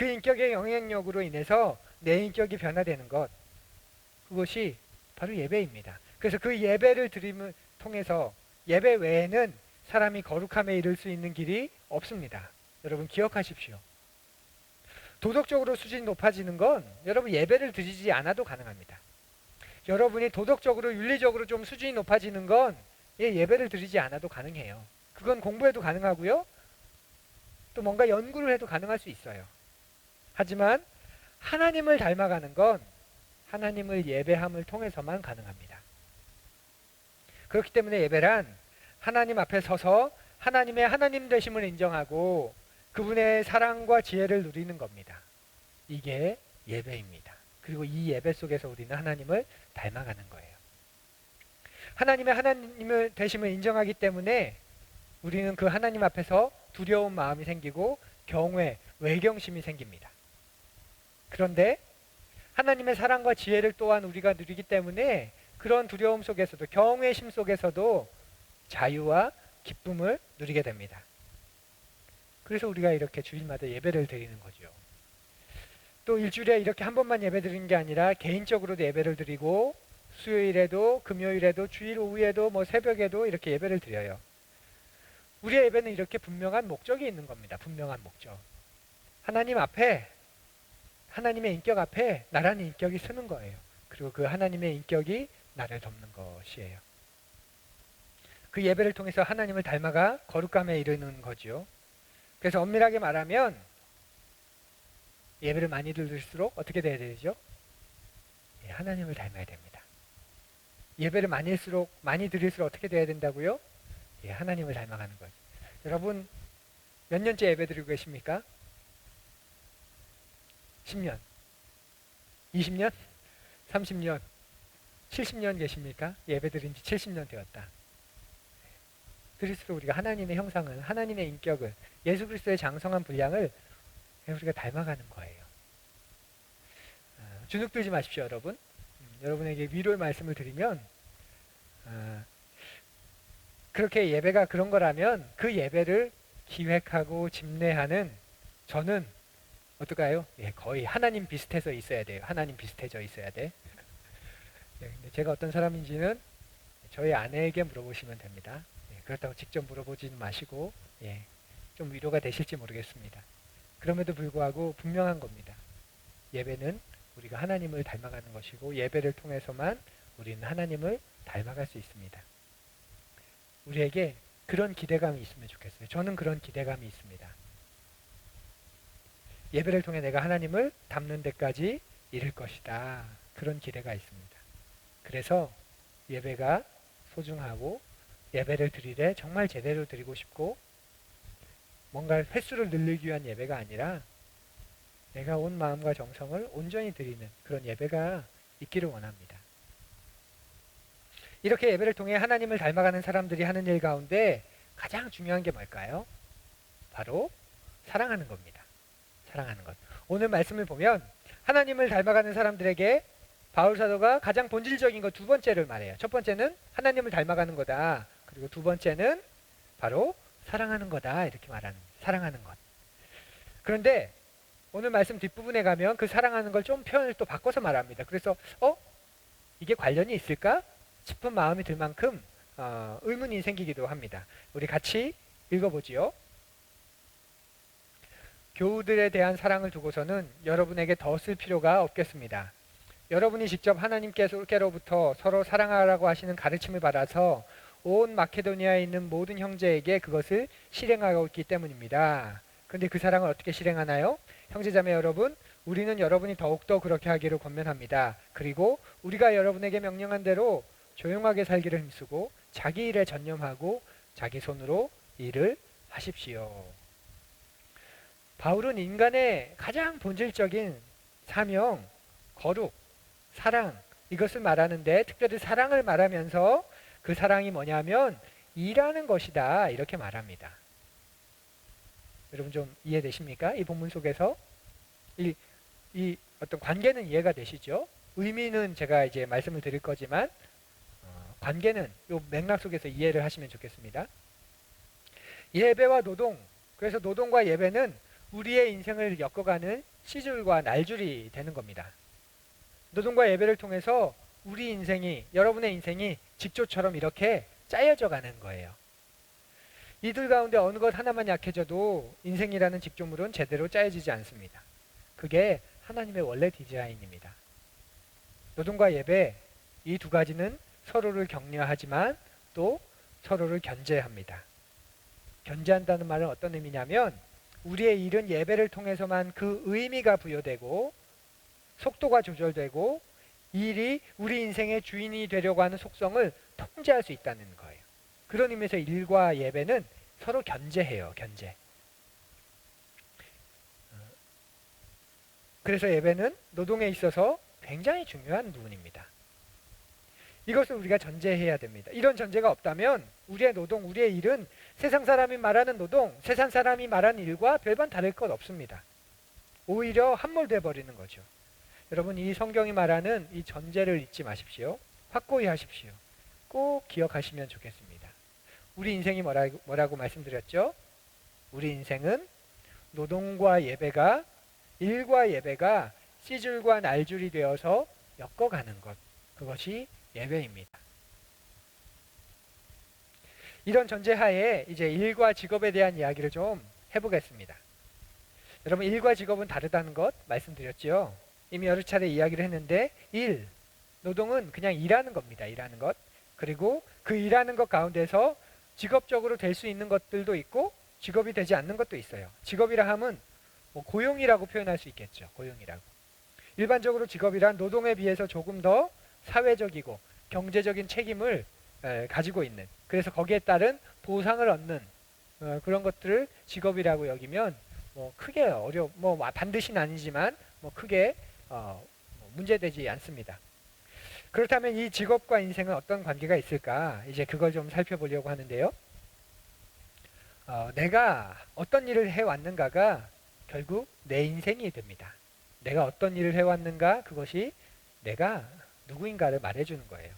그 인격의 영향력으로 인해서 내 인격이 변화되는 것, 그것이 바로 예배입니다. 그래서 그 예배를 드림을 통해서 예배 외에는 사람이 거룩함에 이를 수 있는 길이 없습니다. 여러분 기억하십시오. 도덕적으로 수준이 높아지는 건 여러분 예배를 드리지 않아도 가능합니다. 여러분이 도덕적으로 윤리적으로 좀 수준이 높아지는 건 예배를 드리지 않아도 가능해요. 그건 공부해도 가능하고요. 또 뭔가 연구를 해도 가능할 수 있어요. 하지만 하나님을 닮아가는 건 하나님을 예배함을 통해서만 가능합니다. 그렇기 때문에 예배란 하나님 앞에 서서 하나님의 하나님 되심을 인정하고 그분의 사랑과 지혜를 누리는 겁니다. 이게 예배입니다. 그리고 이 예배 속에서 우리는 하나님을 닮아가는 거예요. 하나님의 하나님을 되심을 인정하기 때문에 우리는 그 하나님 앞에서 두려운 마음이 생기고 경외, 외경심이 생깁니다. 그런데 하나님의 사랑과 지혜를 또한 우리가 누리기 때문에 그런 두려움 속에서도, 경외심 속에서도 자유와 기쁨을 누리게 됩니다. 그래서 우리가 이렇게 주일마다 예배를 드리는 거죠. 또 일주일에 이렇게 한 번만 예배 드리는 게 아니라 개인적으로도 예배를 드리고 수요일에도, 금요일에도, 주일 오후에도, 뭐 새벽에도 이렇게 예배를 드려요. 우리의 예배는 이렇게 분명한 목적이 있는 겁니다. 분명한 목적. 하나님 앞에, 하나님의 인격 앞에 나라는 인격이 서는 거예요. 그리고 그 하나님의 인격이 나를 덮는 것이에요. 그 예배를 통해서 하나님을 닮아가 거룩함에 이르는 거죠. 그래서 엄밀하게 말하면 예배를 많이 드릴수록 어떻게 돼야 되죠? 하나님을 닮아야 됩니다. 예배를 많이 드릴수록 어떻게 돼야 된다고요? 하나님을 닮아가는 거죠. 여러분 몇 년째 예배 드리고 계십니까? 10년, 20년, 30년, 70년 계십니까? 예배 드린 지 70년 되었다. 그리스도 우리가 하나님의 형상을, 하나님의 인격을, 예수 그리스도의 장성한 분량을 우리가 닮아가는 거예요. 주눅 들지 마십시오, 여러분. 여러분에게 위로의 말씀을 드리면 그렇게 예배가 그런 거라면 그 예배를 기획하고 집례하는 저는 어떨까요? 예, 거의 하나님 비슷해서 있어야 돼요. 하나님 비슷해져 있어야 돼. 예, 근데 제가 어떤 사람인지는 저희 아내에게 물어보시면 됩니다. 예, 그렇다고 직접 물어보지는 마시고, 예, 좀 위로가 되실지 모르겠습니다. 그럼에도 불구하고 분명한 겁니다. 예배는 우리가 하나님을 닮아가는 것이고, 예배를 통해서만 우리는 하나님을 닮아갈 수 있습니다. 우리에게 그런 기대감이 있으면 좋겠어요. 저는 그런 기대감이 있습니다. 예배를 통해 내가 하나님을 닮는 데까지 이를 것이다. 그런 기대가 있습니다. 그래서 예배가 소중하고 예배를 드리되 정말 제대로 드리고 싶고 뭔가 횟수를 늘리기 위한 예배가 아니라 내가 온 마음과 정성을 온전히 드리는 그런 예배가 있기를 원합니다. 이렇게 예배를 통해 하나님을 닮아가는 사람들이 하는 일 가운데 가장 중요한 게 뭘까요? 바로 사랑하는 겁니다. 사랑하는 것. 오늘 말씀을 보면 하나님을 닮아가는 사람들에게 바울 사도가 가장 본질적인 것 두 번째를 말해요. 첫 번째는 하나님을 닮아가는 거다. 그리고 두 번째는 바로 사랑하는 거다. 이렇게 말하는 사랑하는 것. 그런데 오늘 말씀 뒷부분에 가면 그 사랑하는 걸 좀 표현을 또 바꿔서 말합니다. 그래서 이게 관련이 있을까 싶은 마음이 들 만큼 의문이 생기기도 합니다. 우리 같이 읽어보지요. 교우들에 대한 사랑을 두고서는 여러분에게 더 쓸 필요가 없겠습니다. 여러분이 직접 하나님께로부터 서로 사랑하라고 하시는 가르침을 받아서 온 마케도니아에 있는 모든 형제에게 그것을 실행하고 있기 때문입니다. 그런데 그 사랑을 어떻게 실행하나요? 형제자매 여러분, 우리는 여러분이 더욱더 그렇게 하기를 권면합니다. 그리고 우리가 여러분에게 명령한 대로 조용하게 살기를 힘쓰고 자기 일에 전념하고 자기 손으로 일을 하십시오. 바울은 인간의 가장 본질적인 사명, 거룩, 사랑 이것을 말하는데 특별히 사랑을 말하면서 그 사랑이 뭐냐면 일하는 것이다 이렇게 말합니다. 여러분 좀 이해되십니까? 이 본문 속에서 이 어떤 관계는 이해가 되시죠? 의미는 제가 이제 말씀을 드릴 거지만 관계는 이 맥락 속에서 이해를 하시면 좋겠습니다. 예배와 노동, 그래서 노동과 예배는 우리의 인생을 엮어가는 시줄과 날줄이 되는 겁니다. 노동과 예배를 통해서 우리 인생이, 여러분의 인생이 직조처럼 이렇게 짜여져 가는 거예요. 이들 가운데 어느 것 하나만 약해져도 인생이라는 직조물은 제대로 짜여지지 않습니다. 그게 하나님의 원래 디자인입니다. 노동과 예배, 이 두 가지는 서로를 격려하지만 또 서로를 견제합니다. 견제한다는 말은 어떤 의미냐면 우리의 일은 예배를 통해서만 그 의미가 부여되고 속도가 조절되고 일이 우리 인생의 주인이 되려고 하는 속성을 통제할 수 있다는 거예요. 그런 의미에서 일과 예배는 서로 견제해요. 견제. 그래서 예배는 노동에 있어서 굉장히 중요한 부분입니다. 이것을 우리가 전제해야 됩니다. 이런 전제가 없다면 우리의 노동, 우리의 일은 세상 사람이 말하는 노동, 세상 사람이 말하는 일과 별반 다를 것 없습니다. 오히려 함몰돼 버리는 거죠. 여러분 이 성경이 말하는 이 전제를 잊지 마십시오. 확고히 하십시오. 꼭 기억하시면 좋겠습니다. 우리 인생이 뭐라고 말씀드렸죠? 우리 인생은 노동과 예배가 일과 예배가 씨줄과 날줄이 되어서 엮어가는 것. 그것이 예배입니다. 이런 전제하에 이제 일과 직업에 대한 이야기를 좀 해보겠습니다. 여러분 일과 직업은 다르다는 것 말씀드렸죠. 이미 여러 차례 이야기를 했는데 일, 노동은 그냥 일하는 겁니다. 일하는 것. 그리고 그 일하는 것 가운데서 직업적으로 될 수 있는 것들도 있고 직업이 되지 않는 것도 있어요. 직업이라 함은 뭐 고용이라고 표현할 수 있겠죠. 고용이라고. 일반적으로 직업이란 노동에 비해서 조금 더 사회적이고 경제적인 책임을 가지고 있는, 그래서 거기에 따른 보상을 얻는 그런 것들을 직업이라고 여기면 뭐 크게 뭐 반드시는 아니지만 뭐 크게 문제되지 않습니다. 그렇다면 이 직업과 인생은 어떤 관계가 있을까? 이제 그걸 좀 살펴보려고 하는데요. 내가 어떤 일을 해왔는가가 결국 내 인생이 됩니다. 내가 어떤 일을 해왔는가, 그것이 내가 누구인가를 말해주는 거예요.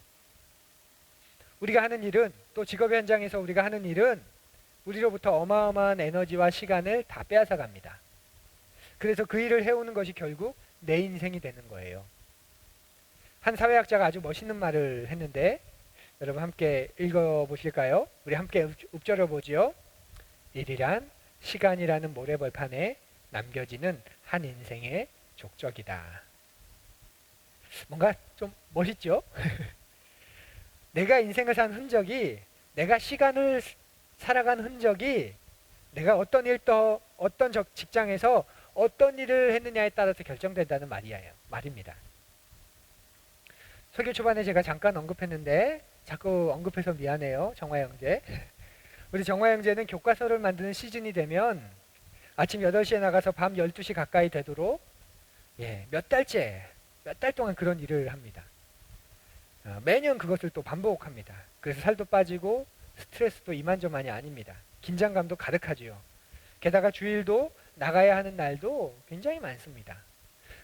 우리가 하는 일은, 또 직업 현장에서 우리가 하는 일은 우리로부터 어마어마한 에너지와 시간을 다 빼앗아 갑니다. 그래서 그 일을 해오는 것이 결국 내 인생이 되는 거예요. 한 사회학자가 아주 멋있는 말을 했는데 여러분 함께 읽어보실까요? 우리 함께 읊조려 보지요. 일이란 시간이라는 모래벌판에 남겨지는 한 인생의 족적이다. 뭔가 좀 멋있죠? 내가 인생을 산 흔적이, 내가 시간을 살아간 흔적이 내가 어떤 직장에서 어떤 일을 했느냐에 따라서 결정된다는 말입니다. 설교 초반에 제가 잠깐 언급했는데 자꾸 언급해서 미안해요. 정화 형제. 우리 정화 형제는 교과서를 만드는 시즌이 되면 아침 8시에 나가서 밤 12시 가까이 되도록 몇 달 동안 그런 일을 합니다. 매년 그것을 또 반복합니다. 그래서 살도 빠지고 스트레스도 이만저만이 아닙니다. 긴장감도 가득하지요. 게다가 주일도 나가야 하는 날도 굉장히 많습니다.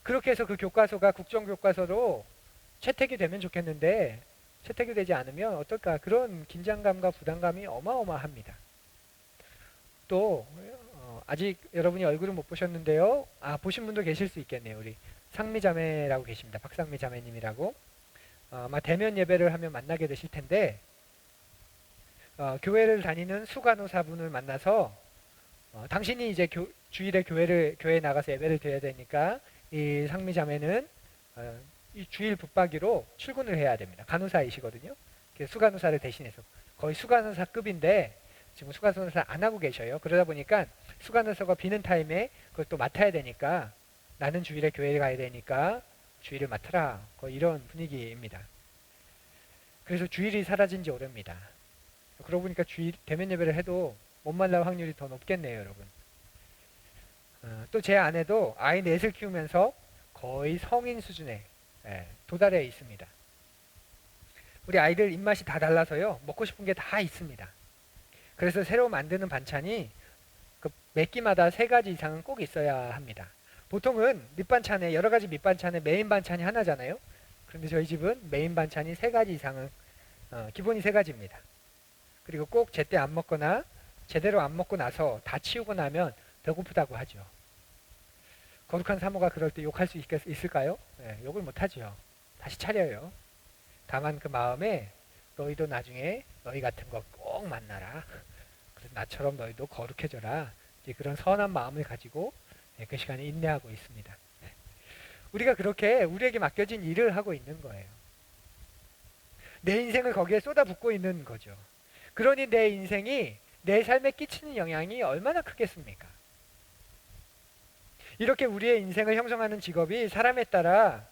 그렇게 해서 그 교과서가 국정교과서로 채택이 되면 좋겠는데 채택이 되지 않으면 어떨까? 그런 긴장감과 부담감이 어마어마합니다. 또 아직 여러분이 얼굴을 못 보셨는데요. 보신 분도 계실 수 있겠네요. 우리 상미자매라고 계십니다. 박상미 자매님이라고. 아마 대면 예배를 하면 만나게 되실 텐데 교회를 다니는 수간호사분을 만나서 당신이 이제 주일에 교회에 나가서 예배를 드려야 되니까 이 상미자매는 이 주일 붙박이로 출근을 해야 됩니다. 간호사이시거든요. 수간호사를 대신해서 거의 수간호사급인데 지금 수간호사 안 하고 계셔요. 그러다 보니까 수간호사가 비는 타임에 그걸 또 맡아야 되니까 나는 주일에 교회에 가야 되니까 주일을 맡으라. 거의 이런 분위기입니다. 그래서 주일이 사라진 지 오래입니다. 그러고 보니까 주일 대면 예배를 해도 못 만날 확률이 더 높겠네요, 여러분. 또 제 아내도 아이 넷을 키우면서 거의 성인 수준에 도달해 있습니다. 우리 아이들 입맛이 다 달라서요. 먹고 싶은 게 다 있습니다. 그래서 새로 만드는 반찬이 몇 끼마다 3가지 이상은 꼭 있어야 합니다. 보통은 밑반찬에 여러 가지 밑반찬에 메인 반찬이 하나잖아요. 그런데 저희 집은 메인 반찬이 3가지 이상은 기본이 3가지입니다. 그리고 꼭 제때 안 먹거나 제대로 안 먹고 나서 다 치우고 나면 배고프다고 하죠. 거룩한 사모가 그럴 때 욕할 수 있을까요? 욕을 못하죠. 다시 차려요. 다만 그 마음에 너희도 나중에 너희 같은 거 꼭 만나라. 그래서 나처럼 너희도 거룩해져라. 이제 그런 선한 마음을 가지고 그 시간에 인내하고 있습니다. 우리가 그렇게 우리에게 맡겨진 일을 하고 있는 거예요. 내 인생을 거기에 쏟아붓고 있는 거죠. 그러니 내 인생이 내 삶에 끼치는 영향이 얼마나 크겠습니까? 이렇게 우리의 인생을 형성하는 직업이 사람에 따라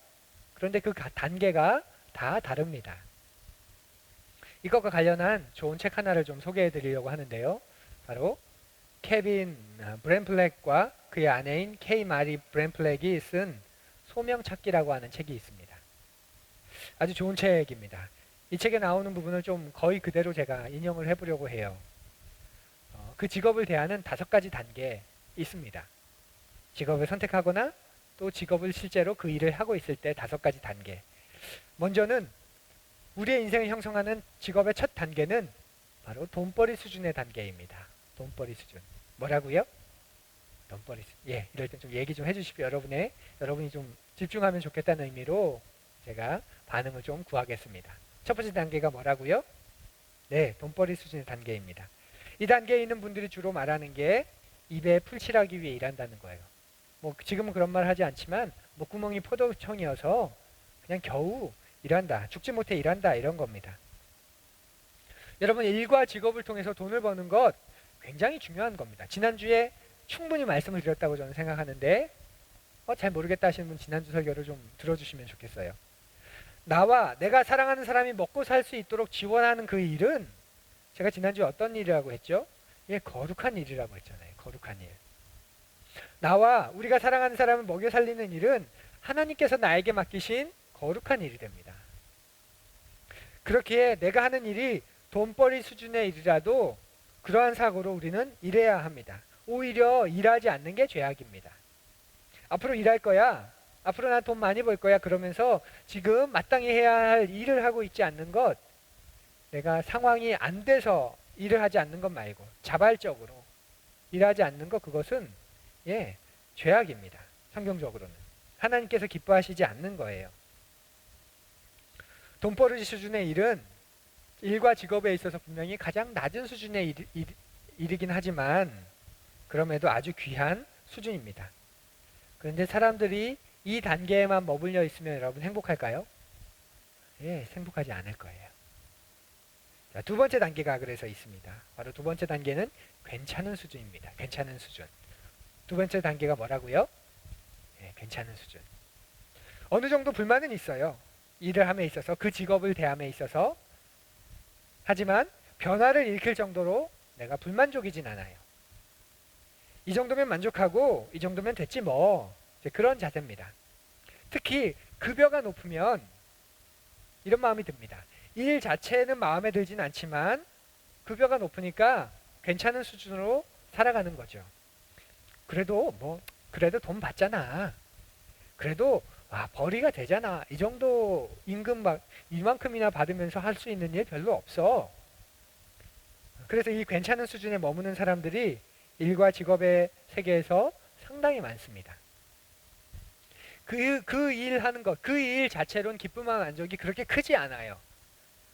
그런데 그 단계가 다 다릅니다. 이것과 관련한 좋은 책 하나를 좀 소개해 드리려고 하는데요. 바로 케빈 브랜플렉과 그의 아내인 케이 마리 브랜플렉이 쓴 소명찾기라고 하는 책이 있습니다. 아주 좋은 책입니다. 이 책에 나오는 부분을 좀 거의 그대로 제가 인용을 해보려고 해요. 그 직업을 대하는 5가지 단계 있습니다. 직업을 선택하거나 또 직업을 실제로 그 일을 하고 있을 때 5가지 단계. 먼저는 우리의 인생을 형성하는 직업의 첫 단계는 바로 돈벌이 수준의 단계입니다. 돈벌이 수준. 뭐라고요? 돈벌이 수준. 이럴 땐 좀 얘기 좀 해주십시오. 여러분이 좀 집중하면 좋겠다는 의미로 제가 반응을 좀 구하겠습니다. 첫 번째 단계가 뭐라고요? 네, 돈벌이 수준의 단계입니다. 이 단계에 있는 분들이 주로 말하는 게 입에 풀칠하기 위해 일한다는 거예요. 뭐 지금은 그런 말 하지 않지만 목구멍이 포도청이어서 그냥 겨우 일한다, 죽지 못해 일한다 이런 겁니다. 여러분 일과 직업을 통해서 돈을 버는 것 굉장히 중요한 겁니다. 지난주에 충분히 말씀을 드렸다고 저는 생각하는데 잘 모르겠다 하시는 분 지난주 설교를 좀 들어주시면 좋겠어요. 나와 내가 사랑하는 사람이 먹고 살 수 있도록 지원하는 그 일은 제가 지난주에 어떤 일이라고 했죠? 거룩한 일이라고 했잖아요. 거룩한 일. 나와 우리가 사랑하는 사람을 먹여 살리는 일은 하나님께서 나에게 맡기신 거룩한 일이 됩니다. 그렇기에 내가 하는 일이 돈벌이 수준의 일이라도 그러한 사고로 우리는 일해야 합니다. 오히려 일하지 않는 게 죄악입니다. 앞으로 일할 거야. 앞으로 난 돈 많이 벌 거야. 그러면서 지금 마땅히 해야 할 일을 하고 있지 않는 것, 내가 상황이 안 돼서 일을 하지 않는 것 말고 자발적으로 일하지 않는 것, 그것은 죄악입니다. 성경적으로는 하나님께서 기뻐하시지 않는 거예요. 돈벌이 수준의 일은 일과 직업에 있어서 분명히 가장 낮은 수준의 일이긴 하지만 그럼에도 아주 귀한 수준입니다. 그런데 사람들이 이 단계에만 머물러 있으면 여러분 행복할까요? 행복하지 않을 거예요. 자, 두 번째 단계가 그래서 있습니다. 바로 두 번째 단계는 괜찮은 수준입니다. 괜찮은 수준. 두 번째 단계가 뭐라고요? 괜찮은 수준. 어느 정도 불만은 있어요. 일을 함에 있어서, 그 직업을 대함에 있어서. 하지만 변화를 일으킬 정도로 내가 불만족이진 않아요. 이 정도면 만족하고 이 정도면 됐지 뭐, 이제 그런 자세입니다. 특히 급여가 높으면 이런 마음이 듭니다. 일 자체는 마음에 들진 않지만 급여가 높으니까 괜찮은 수준으로 살아가는 거죠. 그래도 돈 받잖아. 그래도 벌이가 되잖아. 이 정도 임금 이만큼이나 받으면서 할 수 있는 일 별로 없어. 그래서 이 괜찮은 수준에 머무는 사람들이 일과 직업의 세계에서 상당히 많습니다. 그 일 하는 것, 그 일 자체로는 기쁨과 만족이 그렇게 크지 않아요.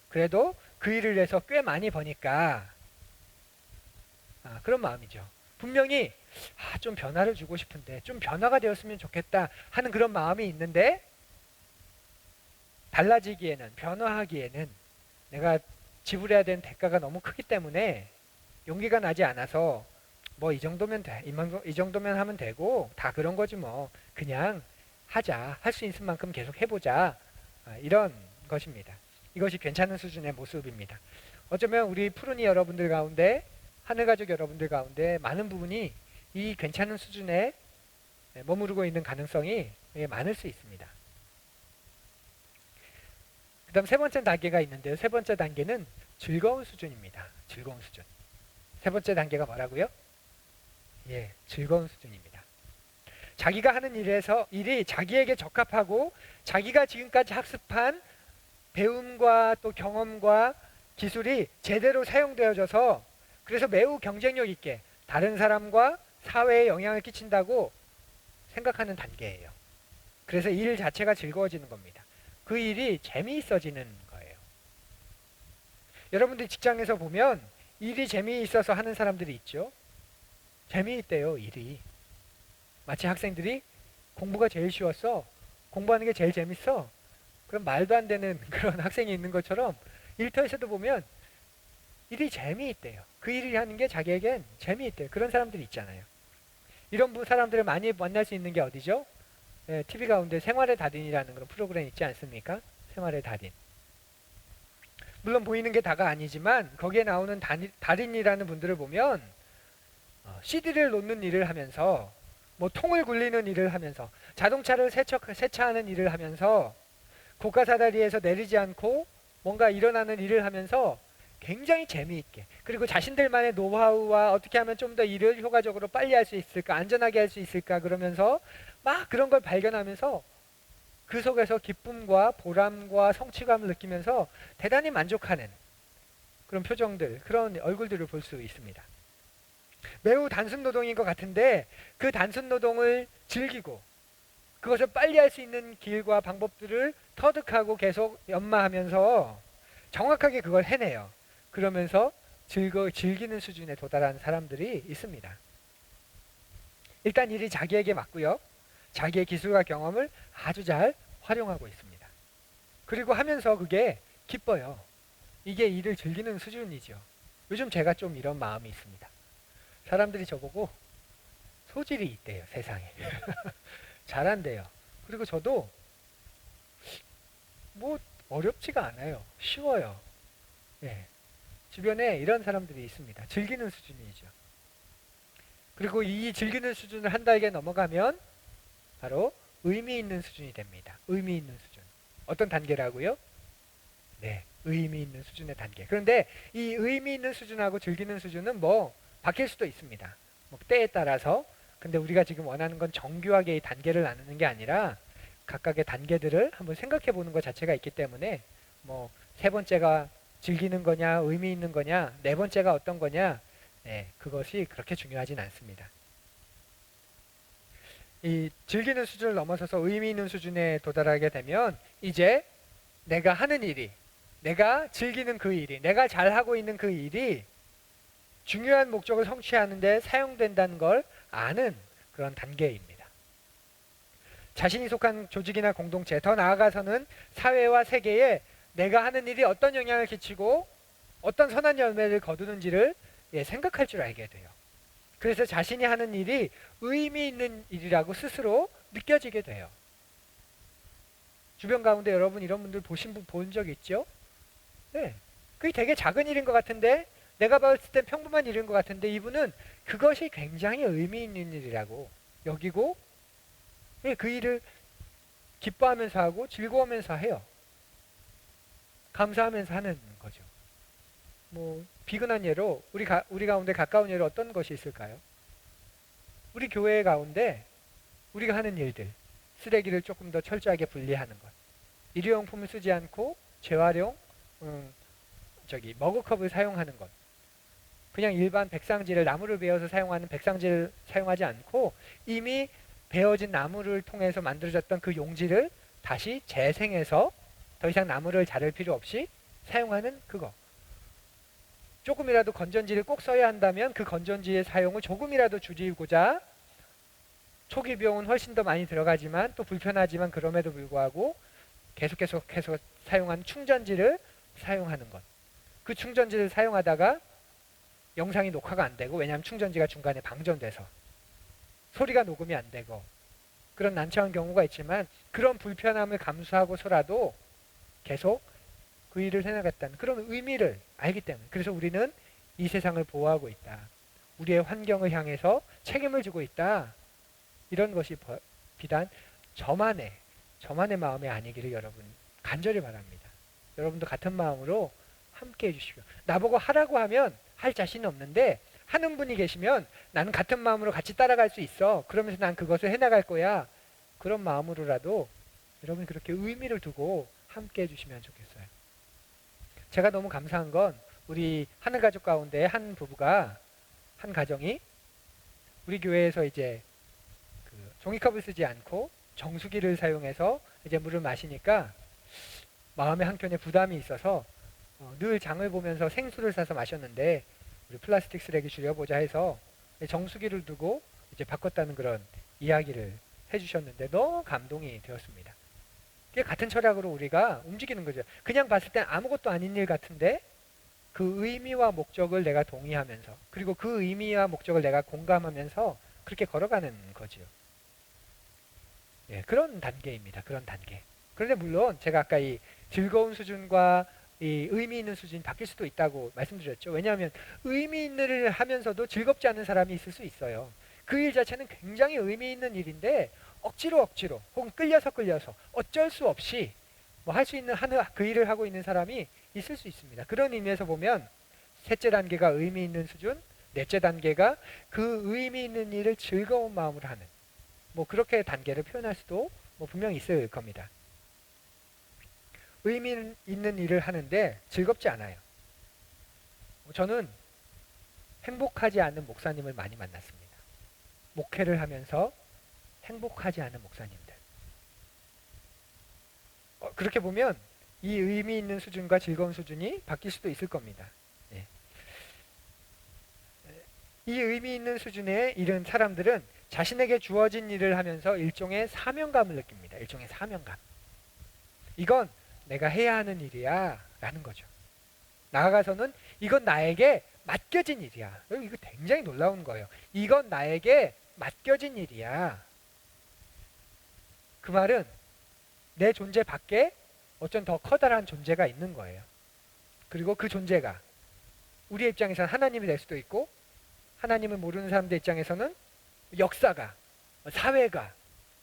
그래도 그 일을 해서 꽤 많이 버니까 그런 마음이죠. 분명히 좀 변화를 주고 싶은데, 좀 변화가 되었으면 좋겠다 하는 그런 마음이 있는데, 달라지기에는, 변화하기에는 내가 지불해야 되는 대가가 너무 크기 때문에 용기가 나지 않아서 이 정도면 돼, 이 정도면 하면 되고 다 그런 거지 뭐, 그냥 하자, 할 수 있을 만큼 계속 해보자, 이런 것입니다. 이것이 괜찮은 수준의 모습입니다. 어쩌면 우리 푸른이 여러분들 가운데, 하늘가족 여러분들 가운데 많은 부분이 이 괜찮은 수준에 머무르고 있는 가능성이 많을 수 있습니다. 그 다음 세 번째 단계가 있는데요. 세 번째 단계는 즐거운 수준입니다. 즐거운 수준. 세 번째 단계가 뭐라고요? 즐거운 수준입니다. 자기가 하는 일이 자기에게 적합하고 자기가 지금까지 학습한 배움과 또 경험과 기술이 제대로 사용되어져서, 그래서 매우 경쟁력 있게 다른 사람과 사회에 영향을 끼친다고 생각하는 단계예요. 그래서 일 자체가 즐거워지는 겁니다. 그 일이 재미있어지는 거예요. 여러분들 직장에서 보면 일이 재미있어서 하는 사람들이 있죠. 재미있대요, 일이. 마치 학생들이 공부가 제일 쉬웠어, 공부하는 게 제일 재밌어, 그럼 말도 안 되는 그런 학생이 있는 것처럼 일터에서도 보면 일이 재미있대요. 그 일을 하는 게 자기에겐 재미있대요. 그런 사람들이 있잖아요. 이런 사람들을 많이 만날 수 있는 게 어디죠? TV 가운데 생활의 달인이라는 그런 프로그램 있지 않습니까? 생활의 달인. 물론 보이는 게 다가 아니지만 거기에 나오는 달인이라는 분들을 보면 CD를 놓는 일을 하면서, 통을 굴리는 일을 하면서, 자동차를 세차하는 일을 하면서, 고가 사다리에서 내리지 않고 뭔가 일어나는 일을 하면서 굉장히 재미있게, 그리고 자신들만의 노하우와 어떻게 하면 좀 더 일을 효과적으로 빨리 할 수 있을까, 안전하게 할 수 있을까, 그러면서 막 그런 걸 발견하면서 그 속에서 기쁨과 보람과 성취감을 느끼면서 대단히 만족하는 그런 표정들, 그런 얼굴들을 볼 수 있습니다. 매우 단순 노동인 것 같은데 그 단순 노동을 즐기고 그것을 빨리 할 수 있는 길과 방법들을 터득하고 계속 연마하면서 정확하게 그걸 해내요. 그러면서 즐기는 수준에 도달한 사람들이 있습니다. 일단 일이 자기에게 맞고요. 자기의 기술과 경험을 아주 잘 활용하고 있습니다. 그리고 하면서 그게 기뻐요. 이게 일을 즐기는 수준이죠. 요즘 제가 좀 이런 마음이 있습니다. 사람들이 저보고 소질이 있대요, 세상에. 잘한대요. 그리고 저도 어렵지가 않아요. 쉬워요. 주변에 이런 사람들이 있습니다. 즐기는 수준이죠. 그리고 이 즐기는 수준을 한 단계 넘어가면 바로 의미 있는 수준이 됩니다. 의미 있는 수준. 어떤 단계라고요? 의미 있는 수준의 단계. 그런데 이 의미 있는 수준하고 즐기는 수준은 바뀔 수도 있습니다. 때에 따라서. 근데 우리가 지금 원하는 건 정교하게 이 단계를 나누는 게 아니라 각각의 단계들을 한번 생각해 보는 것 자체가 있기 때문에 세 번째가 즐기는 거냐, 의미 있는 거냐, 네 번째가 어떤 거냐, 네, 그것이 그렇게 중요하진 않습니다. 이 즐기는 수준을 넘어서서 의미 있는 수준에 도달하게 되면 이제 내가 하는 일이, 내가 즐기는 그 일이, 내가 잘하고 있는 그 일이 중요한 목적을 성취하는 데 사용된다는 걸 아는 그런 단계입니다. 자신이 속한 조직이나 공동체, 더 나아가서는 사회와 세계에 내가 하는 일이 어떤 영향을 끼치고 어떤 선한 열매를 거두는지를 생각할 줄 알게 돼요. 그래서 자신이 하는 일이 의미 있는 일이라고 스스로 느껴지게 돼요. 주변 가운데 여러분 이런 분들 본 적 있죠? 네. 그게 되게 작은 일인 것 같은데 내가 봤을 땐 평범한 일인 것 같은데 이분은 그것이 굉장히 의미 있는 일이라고 여기고 그 일을 기뻐하면서 하고 즐거워하면서 해요. 감사하면서 하는 거죠. 뭐 비근한 예로 우리 가운데 가까운 예로 어떤 것이 있을까요? 우리 교회 가운데 우리가 하는 일들, 쓰레기를 조금 더 철저하게 분리하는 것, 일회용품을 쓰지 않고 재활용 머그컵을 사용하는 것, 그냥 일반 백상지를 나무를 베어서 사용하는 백상지를 사용하지 않고 이미 베어진 나무를 통해서 만들어졌던 그 용지를 다시 재생해서 더 이상 나무를 자를 필요 없이 사용하는 그거. 조금이라도 건전지를 꼭 써야 한다면 그 건전지의 사용을 조금이라도 줄이고자 초기 비용은 훨씬 더 많이 들어가지만 또 불편하지만 그럼에도 불구하고 계속해서 사용하는 충전지를 사용하는 것. 그 충전지를 사용하다가 영상이 녹화가 안 되고 왜냐하면 충전지가 중간에 방전돼서 소리가 녹음이 안 되고 그런 난처한 경우가 있지만 그런 불편함을 감수하고서라도 계속 그 일을 해나갔다는 그런 의미를 알기 때문에 그래서 우리는 이 세상을 보호하고 있다. 우리의 환경을 향해서 책임을 지고 있다. 이런 것이 비단 저만의 마음이 아니기를 여러분 간절히 바랍니다. 여러분도 같은 마음으로 함께 해주시고 나보고 하라고 하면 할 자신은 없는데 하는 분이 계시면 나는 같은 마음으로 같이 따라갈 수 있어. 그러면서 난 그것을 해나갈 거야. 그런 마음으로라도 여러분 그렇게 의미를 두고 함께 해주시면 좋겠어요. 제가 너무 감사한 건 우리 하늘가족 가운데 한 부부가 한 가정이 우리 교회에서 이제 그 종이컵을 쓰지 않고 정수기를 사용해서 이제 물을 마시니까 마음의 한켠에 부담이 있어서 늘 장을 보면서 생수를 사서 마셨는데 우리 플라스틱 쓰레기 줄여보자 해서 정수기를 두고 이제 바꿨다는 그런 이야기를 해주셨는데 너무 감동이 되었습니다. 그게 같은 철학으로 우리가 움직이는 거죠. 그냥 봤을 땐 아무것도 아닌 일 같은데 그 의미와 목적을 내가 동의하면서 그리고 그 의미와 목적을 내가 공감하면서 그렇게 걸어가는 거죠. 예, 그런 단계입니다. 그런 단계. 그런데 물론 제가 아까 이 즐거운 수준과 이 의미 있는 수준이 바뀔 수도 있다고 말씀드렸죠. 왜냐하면 의미 있는 일을 하면서도 즐겁지 않은 사람이 있을 수 있어요. 그 일 자체는 굉장히 의미 있는 일인데 억지로 혹은 끌려서 어쩔 수 없이 뭐 할 수 있는 그 일을 하고 있는 사람이 있을 수 있습니다. 그런 의미에서 보면 셋째 단계가 의미 있는 수준, 넷째 단계가 그 의미 있는 일을 즐거운 마음으로 하는 뭐 그렇게 단계를 표현할 수도 뭐 분명히 있을 겁니다. 의미 있는 일을 하는데 즐겁지 않아요. 저는 행복하지 않은 목사님을 많이 만났습니다. 목회를 하면서 행복하지 않은 목사님들. 그렇게 보면 이 의미 있는 수준과 즐거운 수준이 바뀔 수도 있을 겁니다. 예. 이 의미 있는 수준에 이른 사람들은 자신에게 주어진 일을 하면서 일종의 사명감을 느낍니다. 일종의 사명감. 이건 내가 해야 하는 일이야 라는 거죠. 나아가서는 이건 나에게 맡겨진 일이야. 이거 굉장히 놀라운 거예요. 이건 나에게 맡겨진 일이야. 그 말은 내 존재 밖에 어쩐 더 커다란 존재가 있는 거예요. 그리고 그 존재가 우리의 입장에서는 하나님이 될 수도 있고 하나님을 모르는 사람들 입장에서는 역사가, 사회가,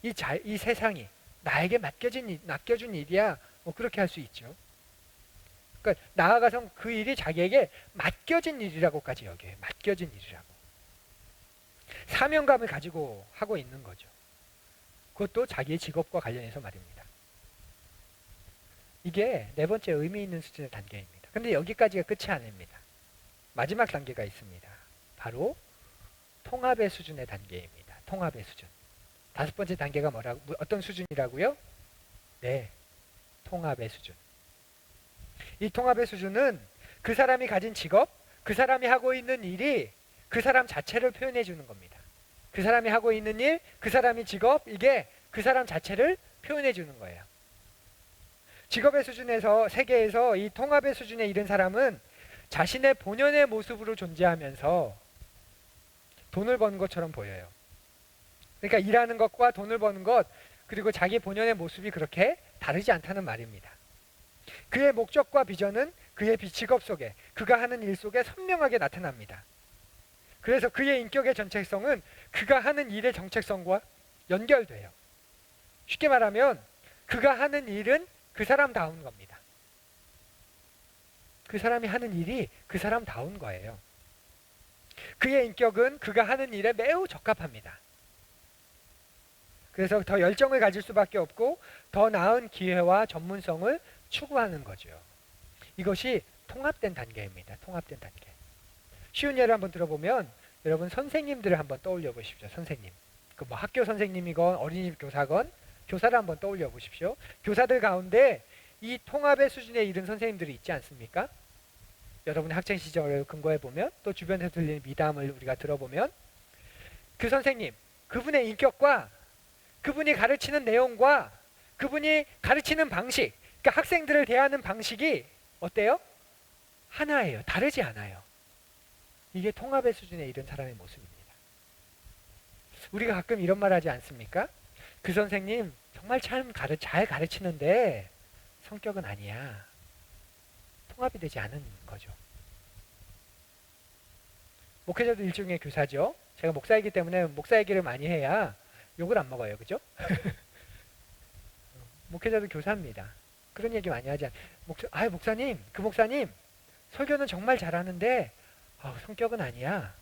이 세상이 나에게 맡겨준 일이야. 뭐 그렇게 할 수 있죠. 그러니까 나아가서 그 일이 자기에게 맡겨진 일이라고까지 여겨요. 맡겨진 일이라고. 사명감을 가지고 하고 있는 거죠. 그것도 자기의 직업과 관련해서 말입니다. 이게 네 번째 의미 있는 수준의 단계입니다. 근데 여기까지가 끝이 아닙니다. 마지막 단계가 있습니다. 바로 통합의 수준의 단계입니다. 통합의 수준. 다섯 번째 단계가 뭐라고, 어떤 수준이라고요? 네, 통합의 수준. 이 통합의 수준은 그 사람이 가진 직업, 그 사람이 하고 있는 일이 그 사람 자체를 표현해 주는 겁니다. 그 사람이 하고 있는 일, 그 사람이 직업, 이게 그 사람 자체를 표현해 주는 거예요. 직업의 수준에서, 세계에서 이 통합의 수준에 이른 사람은 자신의 본연의 모습으로 존재하면서 돈을 버는 것처럼 보여요. 그러니까 일하는 것과 돈을 버는 것, 그리고 자기 본연의 모습이 그렇게 다르지 않다는 말입니다. 그의 목적과 비전은 그의 직업 속에, 그가 하는 일 속에 선명하게 나타납니다. 그래서 그의 인격의 정체성은 그가 하는 일의 정체성과 연결돼요. 쉽게 말하면 그가 하는 일은 그 사람다운 겁니다. 그 사람이 하는 일이 그 사람다운 거예요. 그의 인격은 그가 하는 일에 매우 적합합니다. 그래서 더 열정을 가질 수밖에 없고 더 나은 기회와 전문성을 추구하는 거죠. 이것이 통합된 단계입니다. 통합된 단계. 쉬운 예를 한번 들어보면 여러분 선생님들을 한번 떠올려 보십시오. 선생님. 그 뭐 학교 선생님이건 어린이집 교사건 교사를 한번 떠올려 보십시오. 교사들 가운데 이 통합의 수준에 이른 선생님들이 있지 않습니까? 여러분의 학창 시절을 근거해 보면 또 주변에서 들리는 미담을 우리가 들어보면 그 선생님, 그분의 인격과 그분이 가르치는 내용과 그분이 가르치는 방식, 그러니까 학생들을 대하는 방식이 어때요? 하나예요. 다르지 않아요. 이게 통합의 수준에 이른 사람의 모습입니다. 우리가 가끔 이런 말 하지 않습니까? 그 선생님 정말 참 잘 가르치는데 성격은 아니야. 통합이 되지 않은 거죠. 목회자도 일종의 교사죠. 제가 목사이기 때문에 목사 얘기를 많이 해야 욕을 안 먹어요. 그죠? 목회자도 교사입니다. 그런 얘기 많이 하지 않아요. 목사님, 그 목사님 설교는 정말 잘하는데 성격은 아니야.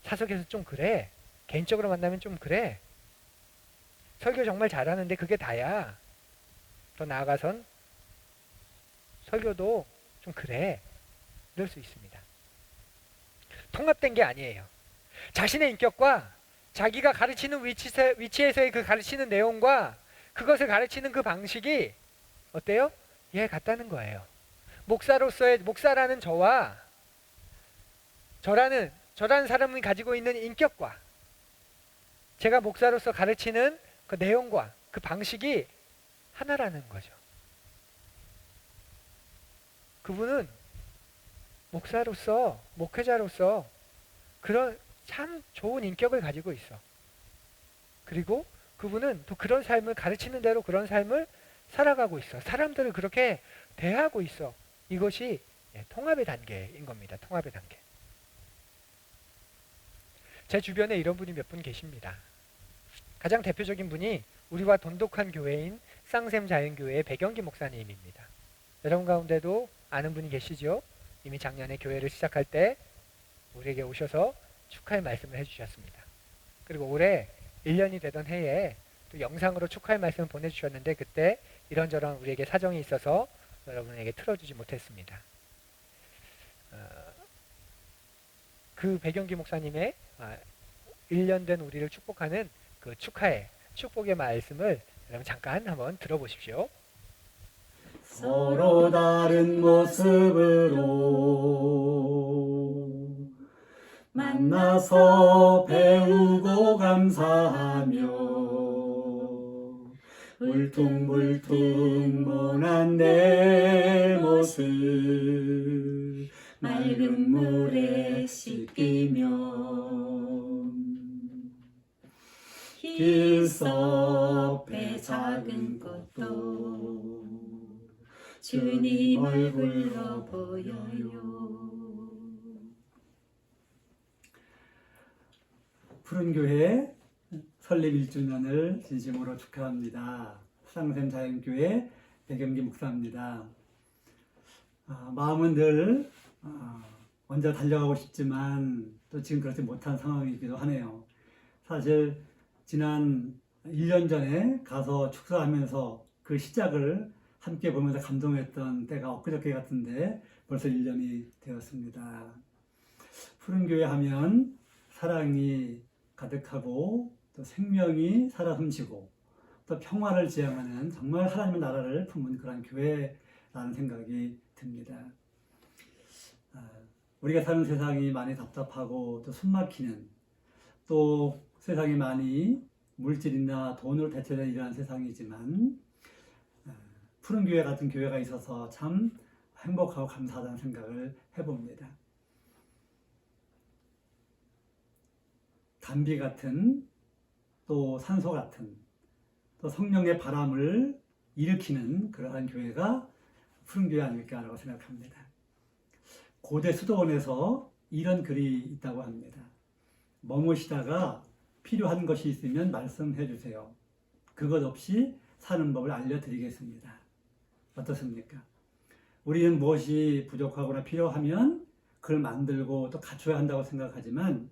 사석에서 좀 그래. 개인적으로 만나면 좀 그래. 설교 정말 잘하는데 그게 다야. 더 나아가선 설교도 좀 그래. 이럴 수 있습니다. 통합된 게 아니에요. 자신의 인격과 자기가 가르치는 위치에서의 그 가르치는 내용과 그것을 가르치는 그 방식이 어때요? 같다는 거예요. 목사라는 저와 저라는 사람이 가지고 있는 인격과 제가 목사로서 가르치는 그 내용과 그 방식이 하나라는 거죠. 그분은 목사로서, 목회자로서 그런 참 좋은 인격을 가지고 있어. 그리고 그분은 또 그런 삶을 가르치는 대로 그런 삶을 살아가고 있어. 사람들을 그렇게 대하고 있어. 이것이 통합의 단계인 겁니다. 통합의 단계. 제 주변에 이런 분이 몇 분 계십니다. 가장 대표적인 분이 우리와 돈독한 교회인 쌍샘 자연교회의 백영기 목사님입니다. 여러분 가운데도 아는 분이 계시죠? 이미 작년에 교회를 시작할 때 우리에게 오셔서 축하의 말씀을 해주셨습니다. 그리고 올해 1년이 되던 해에 또 영상으로 축하의 말씀을 보내주셨는데 그때 이런저런 우리에게 사정이 있어서 여러분에게 틀어주지 못했습니다. 그 백영기 목사님의 1년 된 우리를 축복하는 그 축복의 말씀을 여러분 잠깐 한번 들어보십시오. 서로 다른 모습으로 만나서 배우고 감사하며 울퉁불퉁 내 모습 맑은 물에 씻기며 길석배 작은 것도 주님 얼굴로 보여요. 푸른교회 설립 1주년을 진심으로 축하합니다. 쌍샘 자연교회 백영기 목사입니다. 마음은 늘 먼저 달려가고 싶지만 또 지금 그렇지 못한 상황이기도 하네요. 사실 지난 1년 전에 가서 축사하면서 그 시작을 함께 보면서 감동했던 때가 엊그저께 같은데 벌써 1년이 되었습니다. 푸른교회 하면 사랑이 가득하고 또 생명이 살아 숨쉬고 또 평화를 지향하는 정말 하나님의 나라를 품은 그런 교회라는 생각이 듭니다. 우리가 사는 세상이 많이 답답하고 또 숨막히는, 또 세상이 많이 물질이나 돈으로 대체된 이러한 세상이지만 푸른 교회 같은 교회가 있어서 참 행복하고 감사하다는 생각을 해봅니다. 단비 같은, 또 산소 같은, 또 성령의 바람을 일으키는 그러한 교회가 푸른 교회 아닐까라고 생각합니다. 고대 수도원에서 이런 글이 있다고 합니다. 머무시다가 필요한 것이 있으면 말씀해 주세요. 그것 없이 사는 법을 알려드리겠습니다. 어떻습니까? 우리는 무엇이 부족하거나 필요하면 그걸 만들고 또 갖춰야 한다고 생각하지만